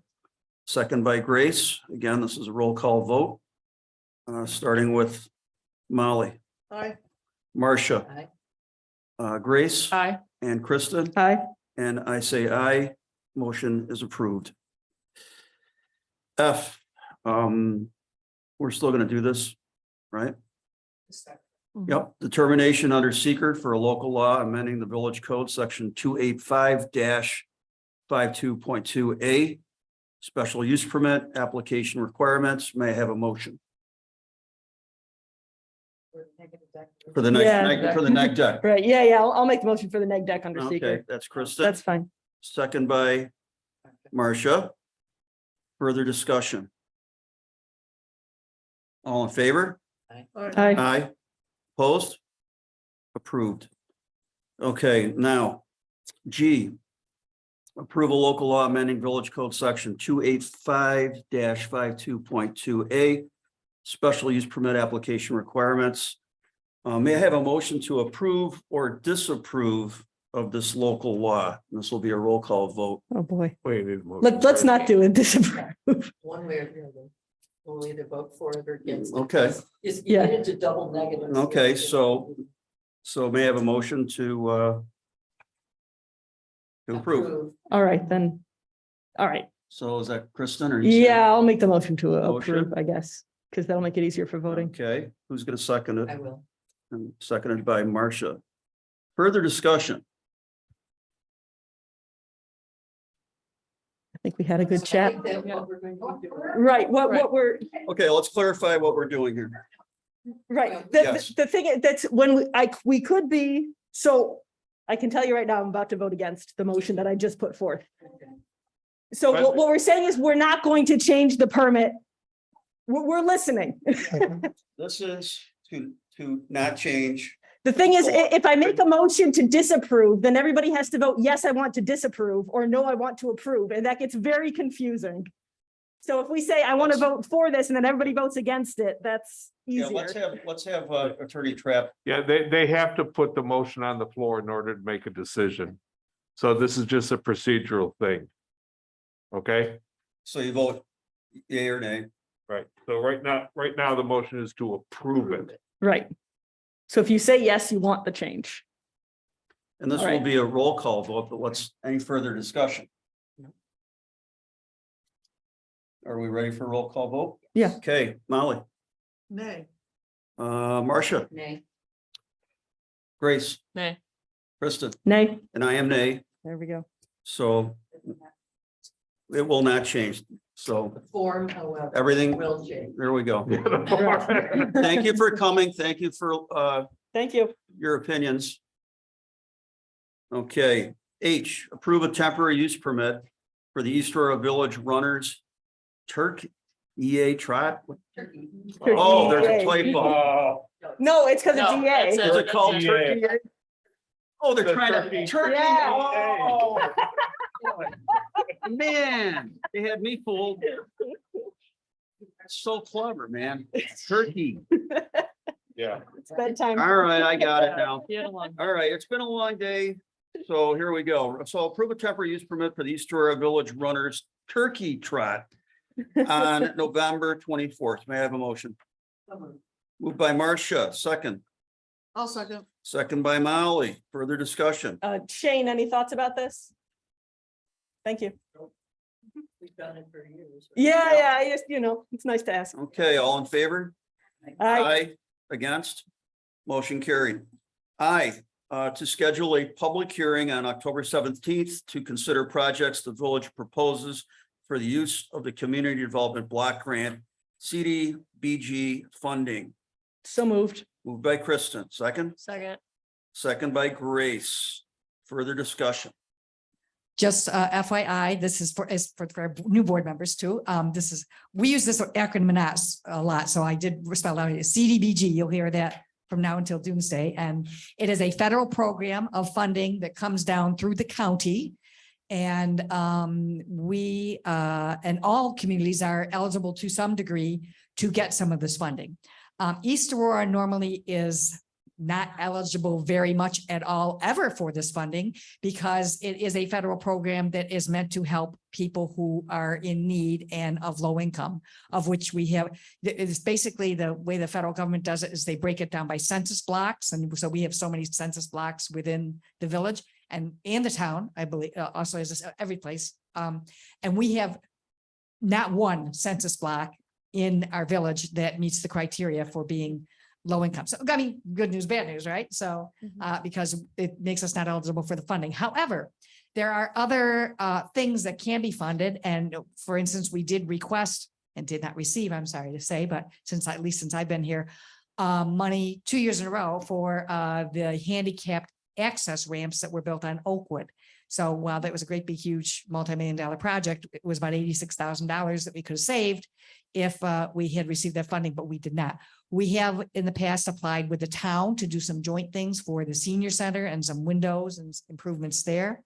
Second by Grace. Again, this is a roll call vote. Starting with Molly, Aye. Marcia, Aye. Grace, Aye. and Kristen. Aye. And I say aye. Motion is approved. F, we're still gonna do this, right? Yep, determination under seeker for a local law amending the village code section 285-52.2A. Special use permit, application requirements. May I have a motion? For the Yeah. next, for the neg deck. Right, yeah, I'll make the motion for the neg deck under Okay, seeker. that's Kristen. That's fine. Second by Marcia. Further discussion? All in favor? Aye. Aye. Opposed? Approved. Okay, now, G. Approval local law amending village code section 285-52.2A. Special use permit application requirements. May I have a motion to approve or disapprove of this local law? This will be a roll call vote. Oh, boy. We need a motion Let's first. not do it. Disapprove. One way or the other. We'll either vote for it or against it. Okay, You Yeah. get into double negatives. okay, so may I have a motion to approve? All right, then. All right. So is that Kristen or? you saying- Yeah, I'll make the motion to Motion? approve, I guess, because that'll make it easier for voting. Okay, who's gonna second I it? will. And seconded by Marcia. Further discussion? I think we had a good I chat. think that's what we're going to do. Right, what we're, Okay, let's clarify what we're doing here. right, Yes. the thing, that's when we could be, so I can tell you right now, I'm about to vote against the motion that I just put forth. So what we're saying is we're not going to change the permit. We're listening. This is to not change. The thing is, if I make a motion to disapprove, then everybody has to vote, yes, I want to disapprove, or no, I want to approve, and that gets very confusing. So if we say, I want to vote for this, and then everybody votes against it, that's Yeah, easier. let's have Attorney Trapp. Yeah, they have to put the motion on the floor in order to make a decision. So this is just a procedural thing. Okay, So you vote yea or nay. right. So right now, the motion is to approve it. Right. So if you say yes, you want the change. And this All will right. be a roll call vote, but any further discussion? Are we ready for a roll call vote? Yeah. Okay, Molly, Nay. Marcia, Nay. Grace, Nay. Kristen, Nay, and I am nay, there we go. so it will not change. So The form, however. everything, Will change. there we go. Thank you for coming. Thank you for Thank you. your opinions. Okay, H, approve a temporary use permit for the East Aurora Village Runners EA Trot. Oh, there's a typo. No, it's because it's No, EA. that's Is it called that's Turkey? Oh, they're trying to turkey. Yeah. Oh. Man, they had me fooled. So clever, man. Turkey. Yeah. It's bedtime. All right, I got it now. You had a long- All right, it's been a long day. So here we go. So approve a temporary use permit for the East Aurora Village Runners Turkey Trot on November 24th. May I have a motion? Moved by Marcia, second. I'll second. Second by Molly. Further discussion. Shane, any thoughts about this? Thank you. We've done it for years. Yeah, I just, it's nice to ask. Okay, all in favor? Aye. Against? Motion carried. Aye, to schedule a public hearing on October 17th to consider projects the village proposes for the use of the Community Development Block Grant CDBG funding. So moved. Moved by Kristen, second. Second. Second by Grace. Further discussion. Just FYI, this is for our new board members too. We use this acronym a lot, so I did spell out CDBG. You'll hear that from now until doomsday. And it is a federal program of funding that comes down through the county. And we and all communities are eligible to some degree to get some of this funding. East Aurora normally is not eligible very much at all ever for this funding because it is a federal program that is meant to help people who are in need and of low income, of which we have. It's basically the way the federal government does it is they break it down by census blocks. And so we have so many census blocks within the village and the town, I believe, also as every place. And we have not one census block in our village that meets the criteria for being low income. So, I mean, good news, bad news, right? So, because it makes us not eligible for the funding. However, there are other things that can be funded. And for instance, we did request and did not receive, I'm sorry to say, but at least since I've been here, money 2 years in a row for the handicapped access ramps that were built on Oakwood. So while that was a great big, huge multi-million-dollar project, it was about $86,000 that we could have saved if we had received that funding, but we did not. We have in the past applied with the town to do some joint things for the senior center and some windows and improvements there.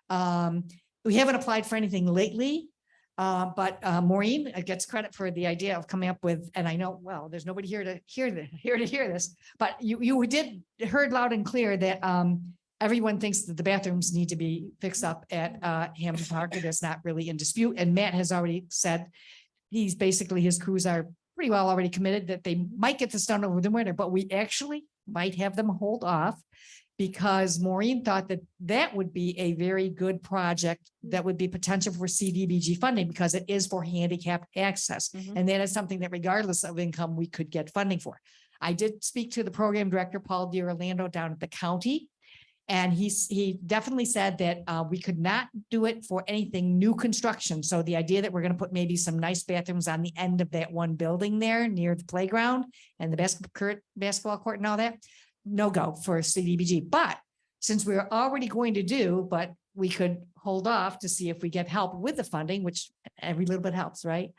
We haven't applied for anything lately, but Maureen gets credit for the idea of coming up with, and I know, well, there's nobody here to hear this, but you did heard loud and clear that everyone thinks that the bathrooms need to be fixed up at Hammond Park. That's not really in dispute. And Matt has already said his crews are pretty well already committed that they might get this done over the winter, but we actually might have them hold off because Maureen thought that that would be a very good project that would be potential for CDBG funding because it is for handicapped access. And that is something that regardless of income, we could get funding for. I did speak to the program director, Paul DiOrlando, down at the county. And he definitely said that we could not do it for anything new construction. So the idea that we're going to put maybe some nice bathrooms on the end of that one building there near the playground and the basketball court and all that, no go for CDBG. But since we're already going to do, but we could hold off to see if we get help with the funding, which every little bit helps, right?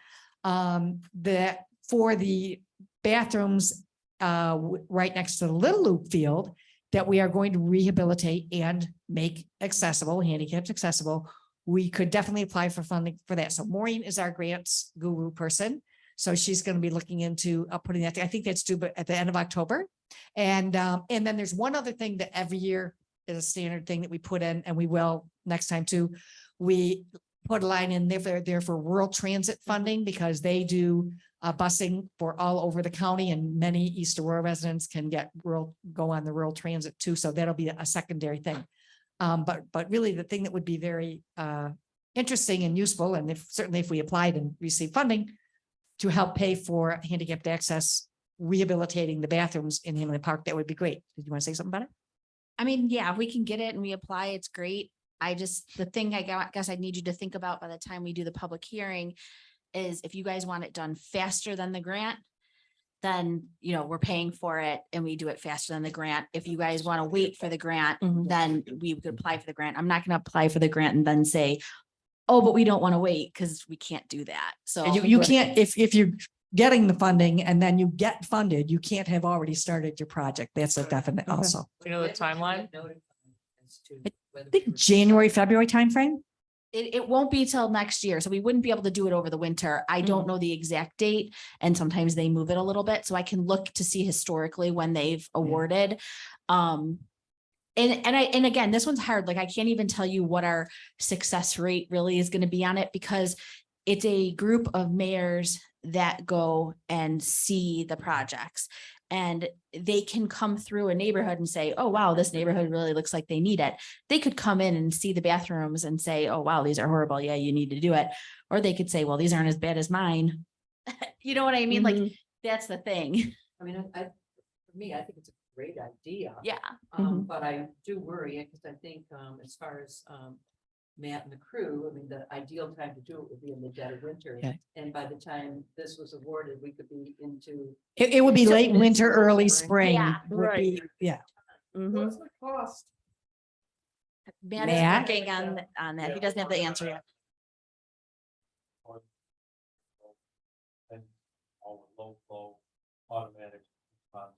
That for the bathrooms right next to the Little Loop field, that we are going to rehabilitate and make accessible, handicapped accessible, we could definitely apply for funding for that. So Maureen is our grants guru person. So she's going to be looking into putting that. I think that's due at the end of October. And then there's one other thing that every year is a standard thing that we put in, and we will next time too. We put a line in there for rural transit funding because they do busing for all over the county, and many East Aurora residents can go on the rural transit too. So that'll be a secondary thing. But really the thing that would be very interesting and useful, and certainly if we applied and received funding to help pay for handicapped access, rehabilitating the bathrooms in Hammond Park, that would be great. Did you want to say something about it? I mean, yeah, if we can get it and we apply, it's great. The thing I guess I need you to think about by the time we do the public hearing is if you guys want it done faster than the grant, then, we're paying for it and we do it faster than the grant. If you guys want to wait for the grant, then we could apply for the grant. I'm not going to apply for the grant and then say, oh, but we don't want to wait because we can't do that. So You can't, if you're getting the funding and then you get funded, you can't have already started your project. That's a definite also. You know, the timeline. I think January, February timeframe. it won't be till next year. So we wouldn't be able to do it over the winter. I don't know the exact date, and sometimes they move it a little bit. So I can look to see historically when they've awarded. And again, this one's hard. Like I can't even tell you what our success rate really is going to be on it, because it's a group of mayors that go and see the projects, and they can come through a neighborhood and say, oh, wow, this neighborhood really looks like they need it. They could come in and see the bathrooms and say, oh, wow, these are horrible. Yeah, you need to do it. Or they could say, well, these aren't as bad as mine. You know what I mean? Like, that's the thing. I mean, for me, I think it's a great idea. Yeah. But I do worry, because I think, as far as, Matt and the crew, I mean, the ideal time to do it would be in the dead of winter. Yeah. And by the time this was awarded, we could be into. It would be late winter, early spring. Yeah, would be- Yeah. What's the cost? Matt Matt? is working on that. He doesn't have the answer yet. And all low flow automatic response.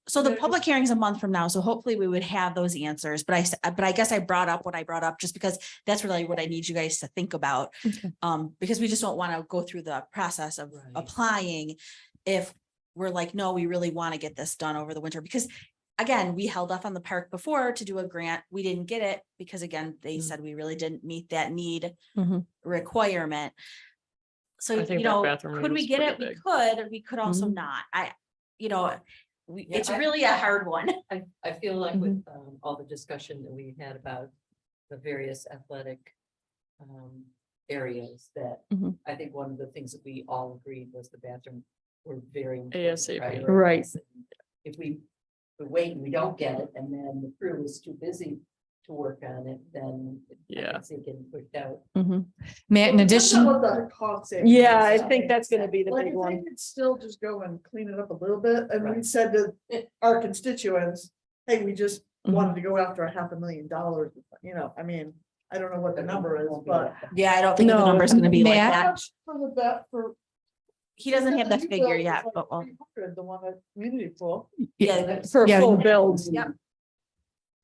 So the public hearing's a month from now, so hopefully we would have those answers, but I guess I brought up what I brought up just because that's really what I need you guys to think about. Because we just don't want to go through the process of applying if we're like, no, we really want to get this done over the winter, because again, we held off on the park before to do a grant. We didn't get it because again, they said we really didn't meet that need requirement. So, I think you that know, bathroom could need we is get it? pretty We could also not. Yeah, It's really a hard one. I feel like with all the discussion that we had about the various athletic areas, that I think one of the things that we all agreed was the bathroom were very important ASAP. priorities. Right. And if we wait and we don't get it, and then the crew is too busy to work on it, then I can see it getting pushed out. Matt, in addition. What the cost savings Yeah, is. I think that's gonna be the Like, big if they one. could still just go and clean it up a little bit, and we said to our constituents, hey, we just wanted to go after $500,000, you know, I mean, I don't know what the number is, but. Yeah, I don't think the number's gonna be like Matt? How that. much for the bet for? He doesn't have the the new figure build was yet, like but well. 300, the one at Community Pool. Yeah, For Yeah. full builds. Yep.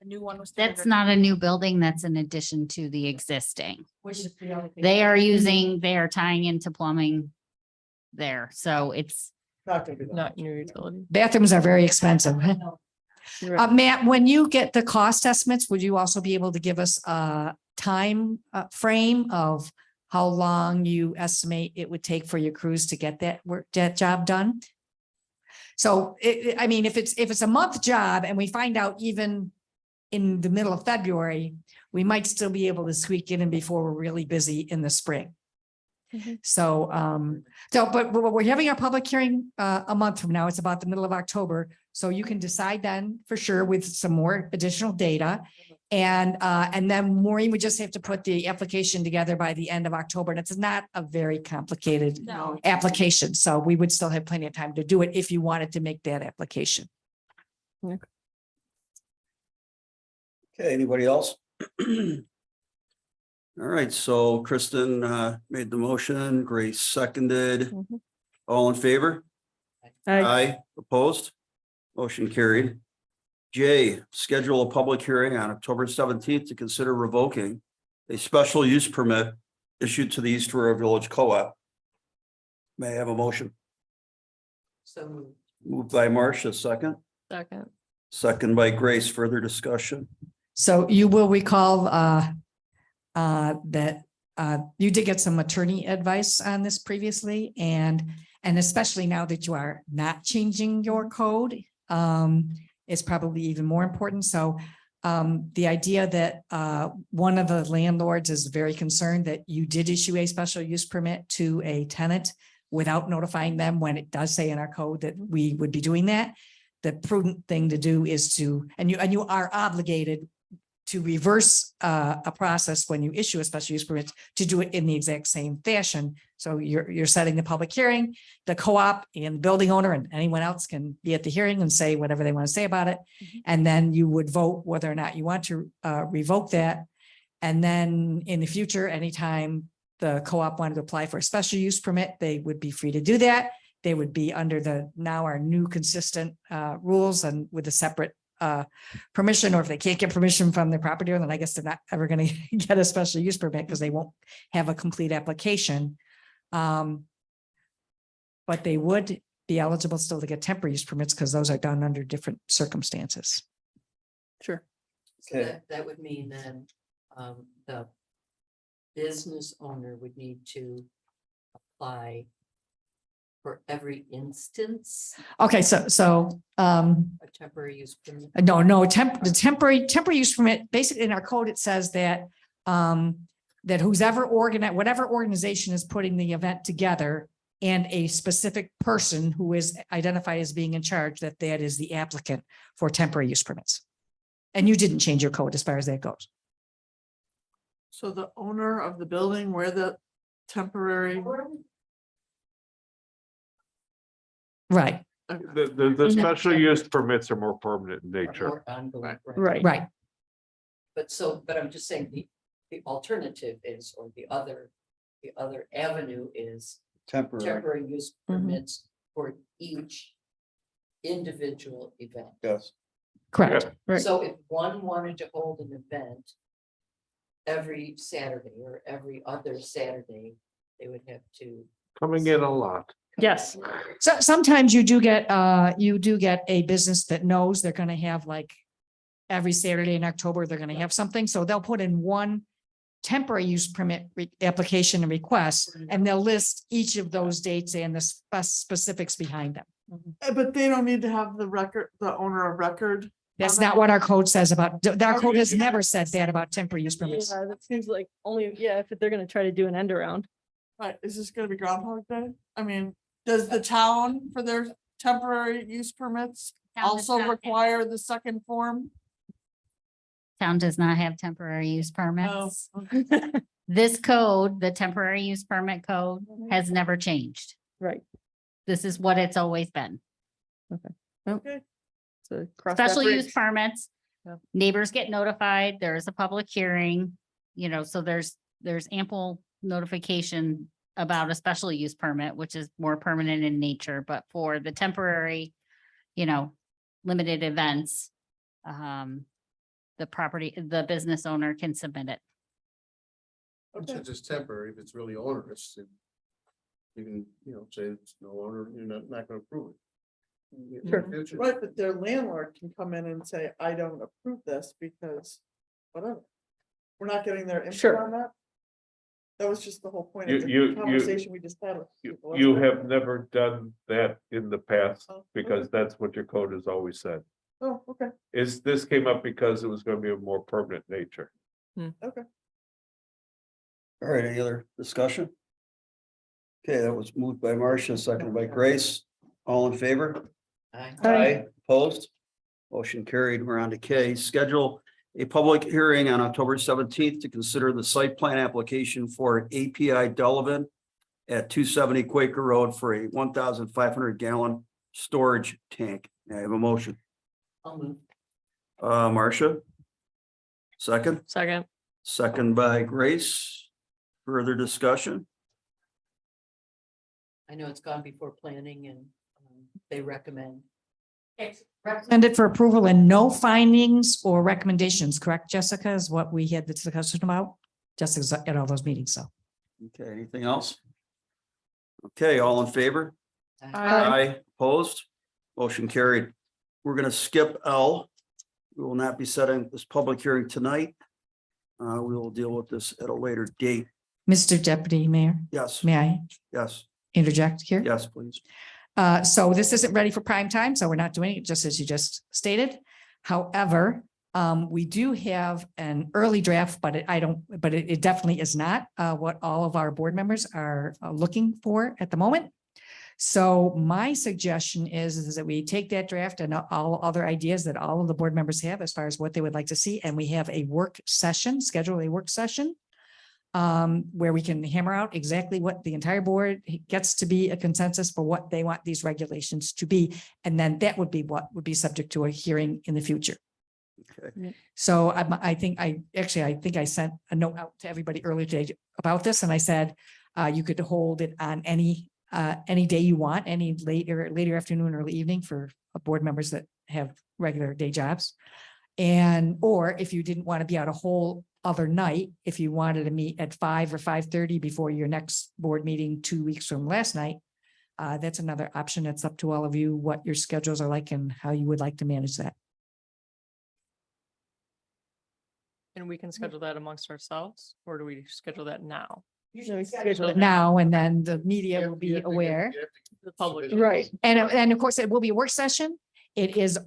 The new one was. That's not a new building. That's in addition to the existing. Which is the only thing. They are tying into plumbing there. So it's Not gonna be that Not new utility. Bathrooms are very expensive. Right. Matt, when you get the cost estimates, would you also be able to give us a time frame of how long you estimate it would take for your crews to get that job done? So I mean, if it's a month job and we find out even in the middle of February, we might still be able to squeak it in before we're really busy in the spring. So, but we're having our public hearing a month from now. It's about the middle of October. So you can decide then for sure with some more additional data. And then Maureen would just have to put the application together by the end of October. And it's not a very complicated application. So we would still have plenty of time to do it if you wanted to make that application. Okay, anybody else? All right, so Kristen made the motion, Grace seconded. All in favor? Aye, opposed? Motion carried. J, schedule a public hearing on October 17th to consider revoking a special use permit issued to the East Aurora Village Co-op. May I have a motion? So Moved by Marcia, second. Second. Second by Grace. Further discussion? So you will recall that you did get some attorney advice on this previously, and especially now that you are not changing your code, is probably even more important. So the idea that one of the landlords is very concerned that you did issue a special use permit to a tenant without notifying them, when it does say in our code that we would be doing that. The prudent thing to do is to, and you are obligated to reverse a process when you issue a special use permit, to do it in the exact same fashion. So you're setting the public hearing, the co-op and the building owner and anyone else can be at the hearing and say whatever they want to say about it. And then you would vote whether or not you want to revoke that. And then in the future, anytime the co-op wanted to apply for a special use permit, they would be free to do that. They would be under now our new consistent rules and with a separate permission, or if they can't get permission from the property owner, then I guess they're not ever going to get a special use permit because they won't have a complete application. But they would be eligible still to get temporary use permits because those are done under different circumstances. Sure. So that would mean then, the business owner would need to apply for every instance, Okay, so a temporary use permit. the temporary use permit, basically in our code, it says that that whatever organization is putting the event together and a specific person who is identified as being in charge, that is the applicant for temporary use permits. And you didn't change your code as far as that goes. So the owner of the building where the temporary. Right, The special use permits are more permanent in nature. Or ongoing, right. But I'm just saying the alternative is, or the other avenue is temporary use permits for each individual event. Yes. Correct. Right. So if one wanted to hold an event every Saturday or every other Saturday, they would have to. Coming in a lot. Yes. So sometimes you do get a business that knows they're gonna have like every Saturday in October, they're gonna have something, so they'll put in one temporary use permit application and request, and they'll list each of those dates and the specifics behind them. But they don't need to have the owner of record. That's not what our code says about, our code has never said that about temporary use permits. Yeah, that seems like only, if they're gonna try to do an end around. Right, is this gonna be Groundhog Day? I mean, does the town for their temporary use permits Town does also not have- require the second form? Town does not have temporary use permits. Oh, This code, the temporary use permit code, has never changed. Right. This is what it's always been. okay. So cross that Special use bridge. permits, Yeah. neighbors get notified, there is a public hearing, so there's ample notification about a special use permit, which is more permanent in nature, but for the temporary, limited events, the business owner can submit it. Since it's temporary, if it's really onerous, you can, say it's no longer, you're not gonna approve it. In the future. Right, but their landlord can come in and say, I don't approve this because whatever. We're not getting their input Sure. on that. That was just the whole point You- of you- the conversation we just had. with people, You wasn't it? have never done that in the past Oh, because okay. that's what your code has always said. Oh, okay, This came up because it was gonna be a more permanent nature. okay. All right, any other discussion? Okay, that was moved by Marcia, seconded by Grace. All in favor? Aye. Opposed? Motion carried. We're on to K. Schedule a public hearing on October 17th to consider the site plan application for API Delavan at 270 Quaker Road for a 1,500 gallon storage tank. May I have a motion? I'll move. Marcia? Second? Second. By Grace. Further discussion? I know it's gone before planning and they recommend. Recommended for approval and no findings or recommendations, correct, Jessica, is what we had the discussion about? Jessica's at all those meetings, so. Okay, anything else? Okay, all in favor? Aye. Opposed? Motion carried. We're gonna skip L. We will not be setting this public hearing tonight. We will deal with this at a later date. Mr. Deputy Mayor, Yes, may I yes, interject here? yes, please. So this isn't ready for prime time, so we're not doing it just as you just stated. However, we do have an early draft, but it definitely is not what all of our board members are looking for at the moment. So my suggestion is that we take that draft and all other ideas that all of the board members have as far as what they would like to see, and we have a work session, schedule a work session where we can hammer out exactly what the entire board gets to be a consensus for what they want these regulations to be. And then that would be what would be subject to a hearing in the future. Okay. So I think I sent a note out to everybody earlier today about this, and I said, you could hold it on any day you want, any later afternoon, early evening for board members that have regular day jobs. Or if you didn't want to be out a whole other night, if you wanted to meet at 5 or 5:30 before your next board meeting 2 weeks from last night, that's another option. It's up to all of you what your schedules are like and how you would like to manage that. And we can schedule that amongst ourselves, or do we schedule that now? Schedule it Now, and then the media will be aware. The public. Right. And of course, it will be a work session. It is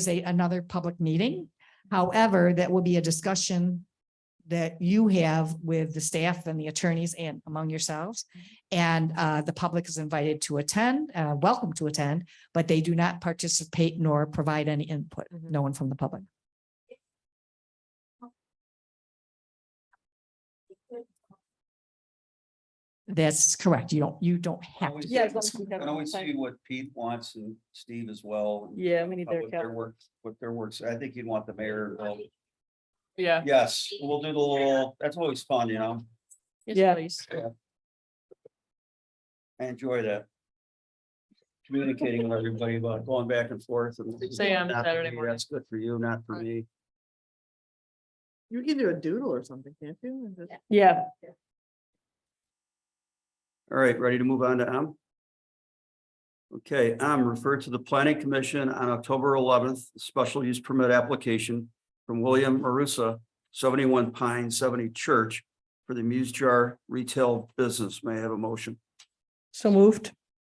another public meeting. However, that will be a discussion that you have with the staff and the attorneys and among yourselves. And the public is invited to attend, welcome to attend, but they do not participate nor provide any input, no one from the public. That's correct. You don't have to. Yeah, as long as we have Can always time. see what Pete wants and Steve as well. Yeah, we need their What their work, I think you'd want the mayor involved. Yeah. Yes, we'll do the little, that's always fun, you know, Yeah. Please. I enjoy that. Communicating with everybody about going back and forth and. Say on Not for Saturday me, morning. That's good for you, not for me. You can do a doodle or something, can't you? And just- Yeah. All right, ready to move on to M? Okay, M, referred to the planning commission on October 11th, special use permit application from William Marusa, 71 Pine 70 Church for the Muse Jar retail business. May I have a motion? So moved.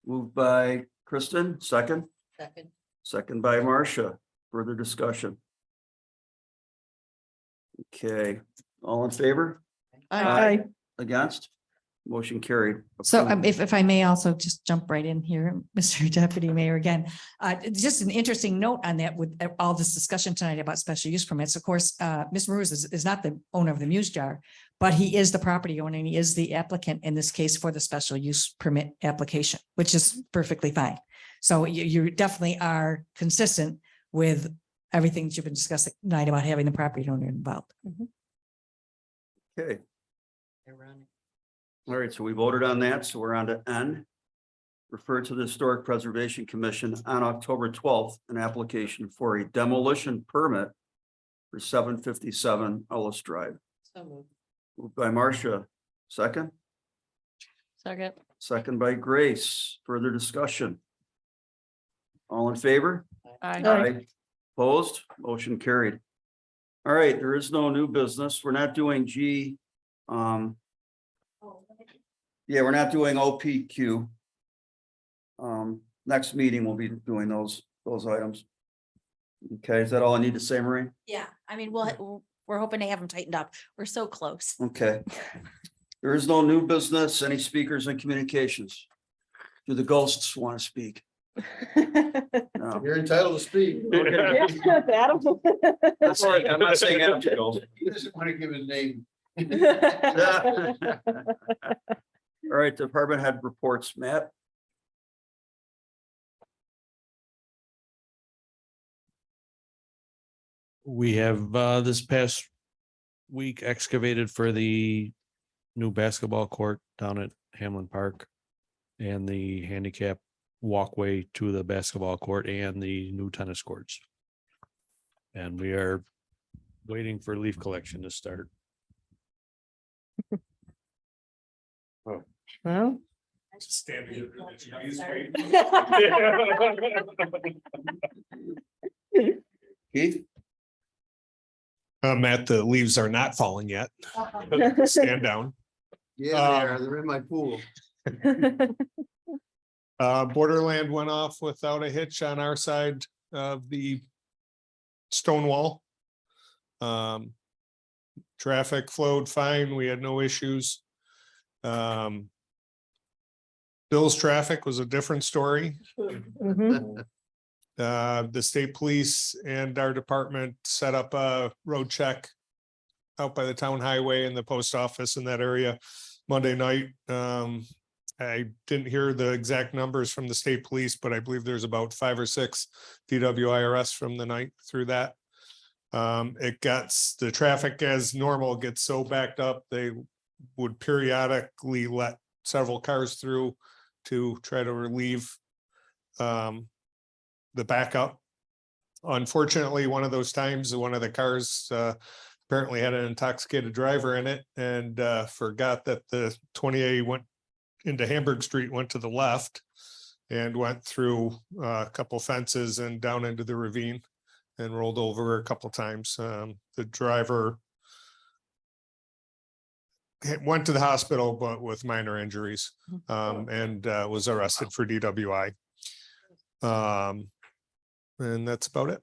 Moved by Kristen, second, Second. second by Marcia. Further discussion. Okay, all in favor? Aye. Against? Motion carried. So Approved. if I may also just jump right in here, Mr. Deputy Mayor, again, just an interesting note on that with all this discussion tonight about special use permits. Of course, Ms. Maruz is not the owner of the Muse Jar, but he is the property owner and he is the applicant in this case for the special use permit application, which is perfectly fine. So you definitely are consistent with everything that you've been discussing tonight about having the property owner involved. Okay, Ironic. all right, so we voted on that, so we're on to N. Referred to the Historic Preservation Commission on October 12th, an application for a demolition permit for 757 Ellis Drive. So moved. Moved by Marcia, second, Second. second by Grace. Further discussion. All in favor? Aye. Opposed? Motion carried. All right, there is no new business. We're not doing G. Yeah, we're not doing OPQ. Next meeting, we'll be doing those items. Okay, is that all I need to say, Marie? Yeah, I mean, we're hoping to have them tightened up. We're so close. Okay. There is no new business. Any speakers and communications? Do the ghosts want to speak? No. You're entitled to speak. Adam. I'm not saying Adam should go. He doesn't want to give his name. All right, department head reports, Matt. We have this past week excavated for the new basketball court down at Hamlin Park and the handicap walkway to the basketball court and the new tennis courts. And we are waiting for leaf collection to start. Well. Keith? Matt, the leaves are not falling yet. Stand down. Yeah, they are. They're in my pool. Borderland went off without a hitch on our side of the stone wall. Traffic flowed fine. We had no issues. Bill's traffic was a different story. The state police and our department set up a road check out by the town highway and the post office in that area Monday night. I didn't hear the exact numbers from the state police, but I believe there's about 5 or 6 DWIRS from the night through that. The traffic as normal gets so backed up, they would periodically let several cars through to try to relieve the backup. Unfortunately, one of those times, one of the cars apparently had an intoxicated driver in it and forgot that the 28 went into Hamburg Street, went to the left and went through a couple fences and down into the ravine and rolled over a couple times. The driver went to the hospital, but with minor injuries, and was arrested for DWI. And that's about it.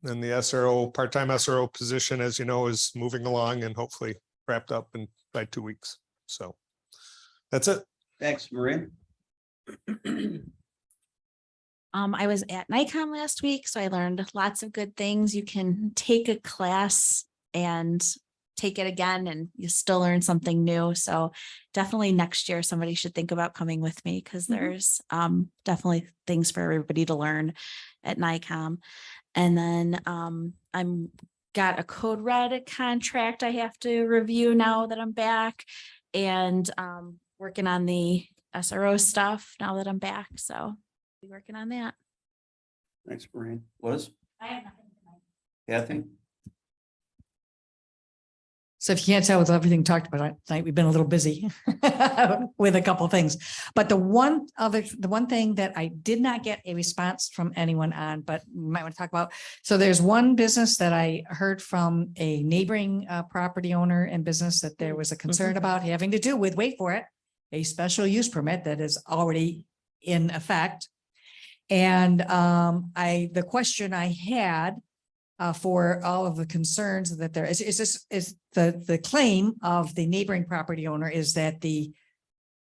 And the SRO, part-time SRO position, as you know, is moving along and hopefully wrapped up by 2 weeks. So that's it. Thanks, Maureen. I was at NICOM last week, so I learned lots of good things. You can take a class and take it again and you still learn something new. So definitely next year, somebody should think about coming with me because there's definitely things for everybody to learn at NICOM. And then I'm got a code red contract I have to review now that I'm back, and working on the SRO stuff now that I'm back. So be working on that. Thanks, Maureen. Liz? I have nothing Kathy? So if you can't tell with everything talked about tonight, we've been a little busy with a couple of things. But the one thing that I did not get a response from anyone on, but we might want to talk about. So there's one business that I heard from a neighboring property owner and business that there was a concern about having to do with, wait for it, a special use permit that is already in effect. And the question I had for all of the concerns that there is the claim of the neighboring property owner is that the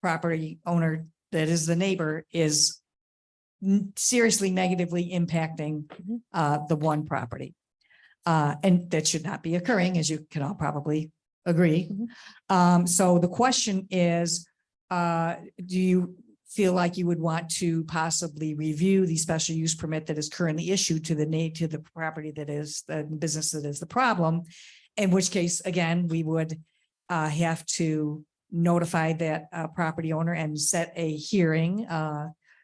property owner that is the neighbor is seriously negatively impacting the one property. And that should not be occurring, as you can all probably agree. So the question is, do you feel like you would want to possibly review the special use permit that is currently issued to the property that is the business that is the problem? In which case, again, we would have to notify that property owner and set a hearing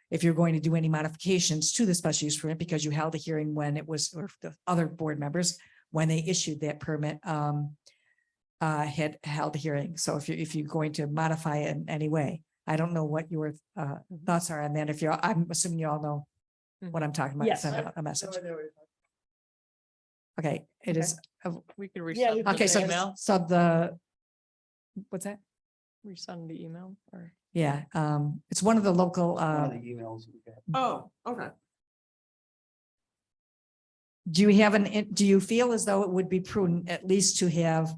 if you're going to do any modifications to the special use permit, because you held a hearing when it was, or the other board members, when they issued that permit, had held a hearing. So if you're going to modify it in any way, I don't know what your thoughts are on that. If I'm assuming you all know what I'm talking about. Yes. Send a message. Okay, it is. We could Yeah, resend Okay, the email, so what's that? resend the email or. Yeah, it's one of the local, One of the emails we got. Oh, okay. do you feel as though it would be prudent at least to have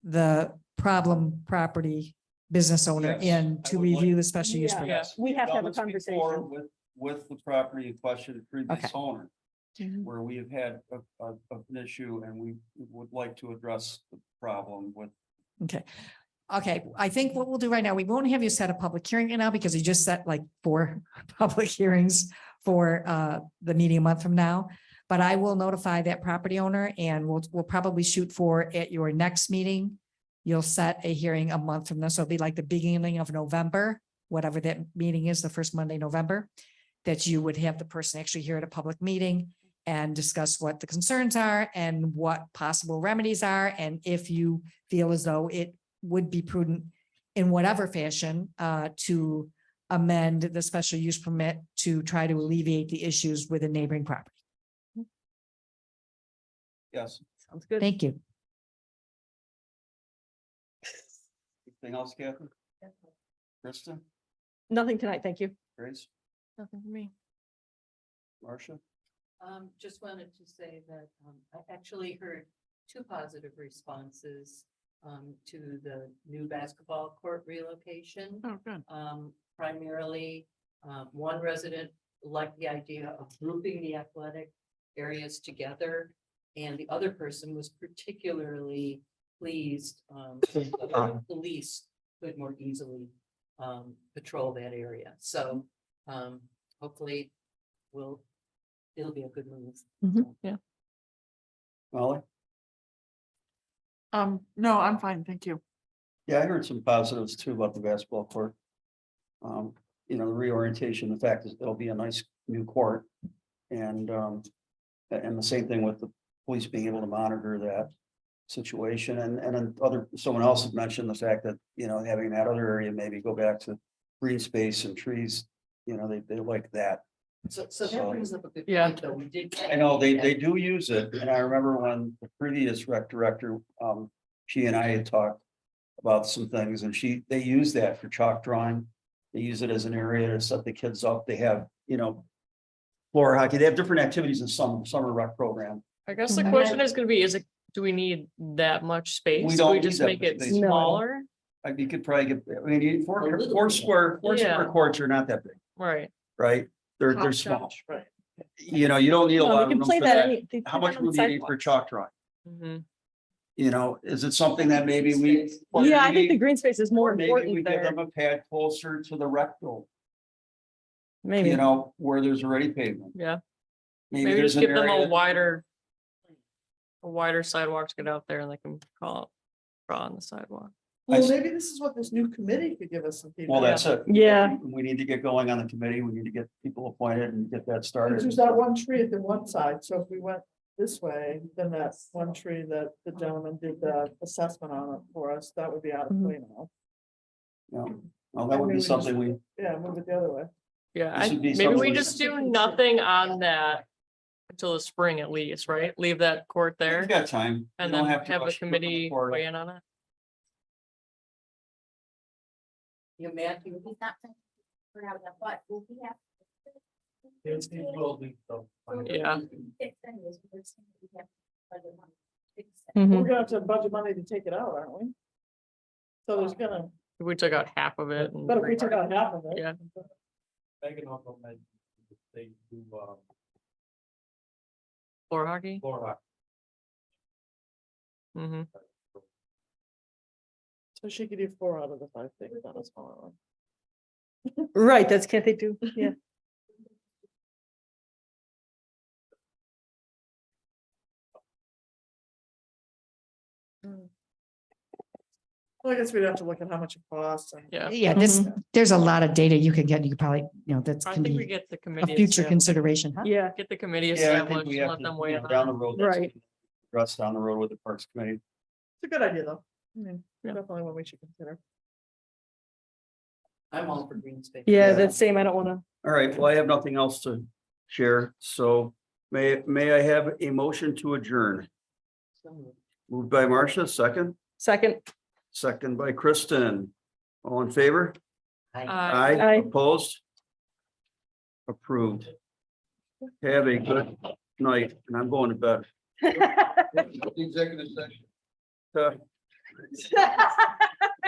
the problem property business owner Yes, in I to would like- review the special use Yeah. permit? Yes. We have to have a Done this before conversation. With the property in question, the previous Okay. owner, Mhm. where we have had an issue and we would like to address the problem with. Okay. Okay, I think what we'll do right now, we won't have you set a public hearing right now because you just set like 4 public hearings for the meeting a month from now. But I will notify that property owner and we'll probably shoot for at your next meeting. You'll set a hearing a month from now. So it'll be like the beginning of November, whatever that meeting is, the first Monday, in November, that you would have the person actually here at a public meeting and discuss what the concerns are and what possible remedies are. And if you feel as though it would be prudent in whatever fashion to amend the special use permit to try to alleviate the issues with a neighboring property. Yes. Sounds good. Thank you. Anything else, Kathy? Kristen? Nothing tonight. Thank you. Grace? Nothing for me. Marcia? Just wanted to say that I actually heard 2 positive responses to the new basketball court relocation. Oh, good. Primarily, one resident liked the idea of grouping the athletic areas together, and the other person was particularly pleased that police could more easily patrol that area. So hopefully it'll be a good move. Yeah. Molly? No, I'm fine, thank you. Yeah, I heard some positives too about the basketball court. You know, the reorientation, the fact that it'll be a nice new court. And the same thing with the police being able to monitor that situation. And then someone else had mentioned the fact that, you know, having that other area, maybe go back to green space and trees, you know, they like that. So that brings up a good Yeah. point, though. We did. I know they do use it, and I remember when the previous rec director, she and I had talked about some things, and they use that for chalk drawing. They use it as an area to set the kids up. They have, you know, floor hockey. They have different activities in summer rec program. I guess the question is gonna be, do we need that much space? We Do don't we need just that make much it space. smaller? You could probably get, I mean, four A little square Yeah. courts are not that big, Right. right? They're Top small. notch, right. You know, you don't need a No, lot they of can room play for that that. any- they How play much that on room the do you need for sidewalks. chalk drawing? Mhm. You know, is it something that maybe we? Yeah, I think the maybe- green space is more or maybe we important give there. them a pad closer to the rec building, Maybe. you know, where there's already pavement. Yeah. Maybe Maybe there's just an give them area. a wider sidewalk to get out there and they can draw on the sidewalk. Well, maybe this is what this new committee could give us some feedback. Well, that's it. Yeah. We need to get going on the committee. We need to get people appointed and get that started. There's that one tree at the one side, so if we went this way, then that one tree that the gentleman did the assessment on it for us, that would be out of play now. Yeah. Well, that would be something we, Yeah, move it the other way. Yeah, This would be maybe something we we- just do nothing on that until the spring at least, right? Leave that court there we've got time. We and don't then to have the rush to put it on the committee portal. weigh in on it. You Matthew. Yeah. Mhm. We're gonna have to budget money to take it out, aren't we? So there's gonna, If we took out half of it. but if we took out half of it. Yeah. They do, Floor hockey. floor Mm-hmm. So she could do 4 out of the 5 things on a smaller one. Right, that's, can't they do? Yeah. Well, I guess we'd have to look at how much it costs and. Yeah. Yeah, there's a lot of data you can get. You could probably, that's I can think we be get the a committee. future established. consideration, huh? Yeah. Get the committee Yeah, I established think we and have let to, them weigh you in know, on down it. the road. Right. Address down the road with the Parks Committee. It's a good idea, though. I mean, Yeah. definitely one we should consider. I'm all for green space. Yeah, that's same. I don't wanna. All right, well, I have nothing else to share, so may I have a motion to adjourn? Moved by Marcia, second by Kristen. All in favor? Aye. Opposed? Approved. Have a good night, and I'm going to bed. Executive session. Uh,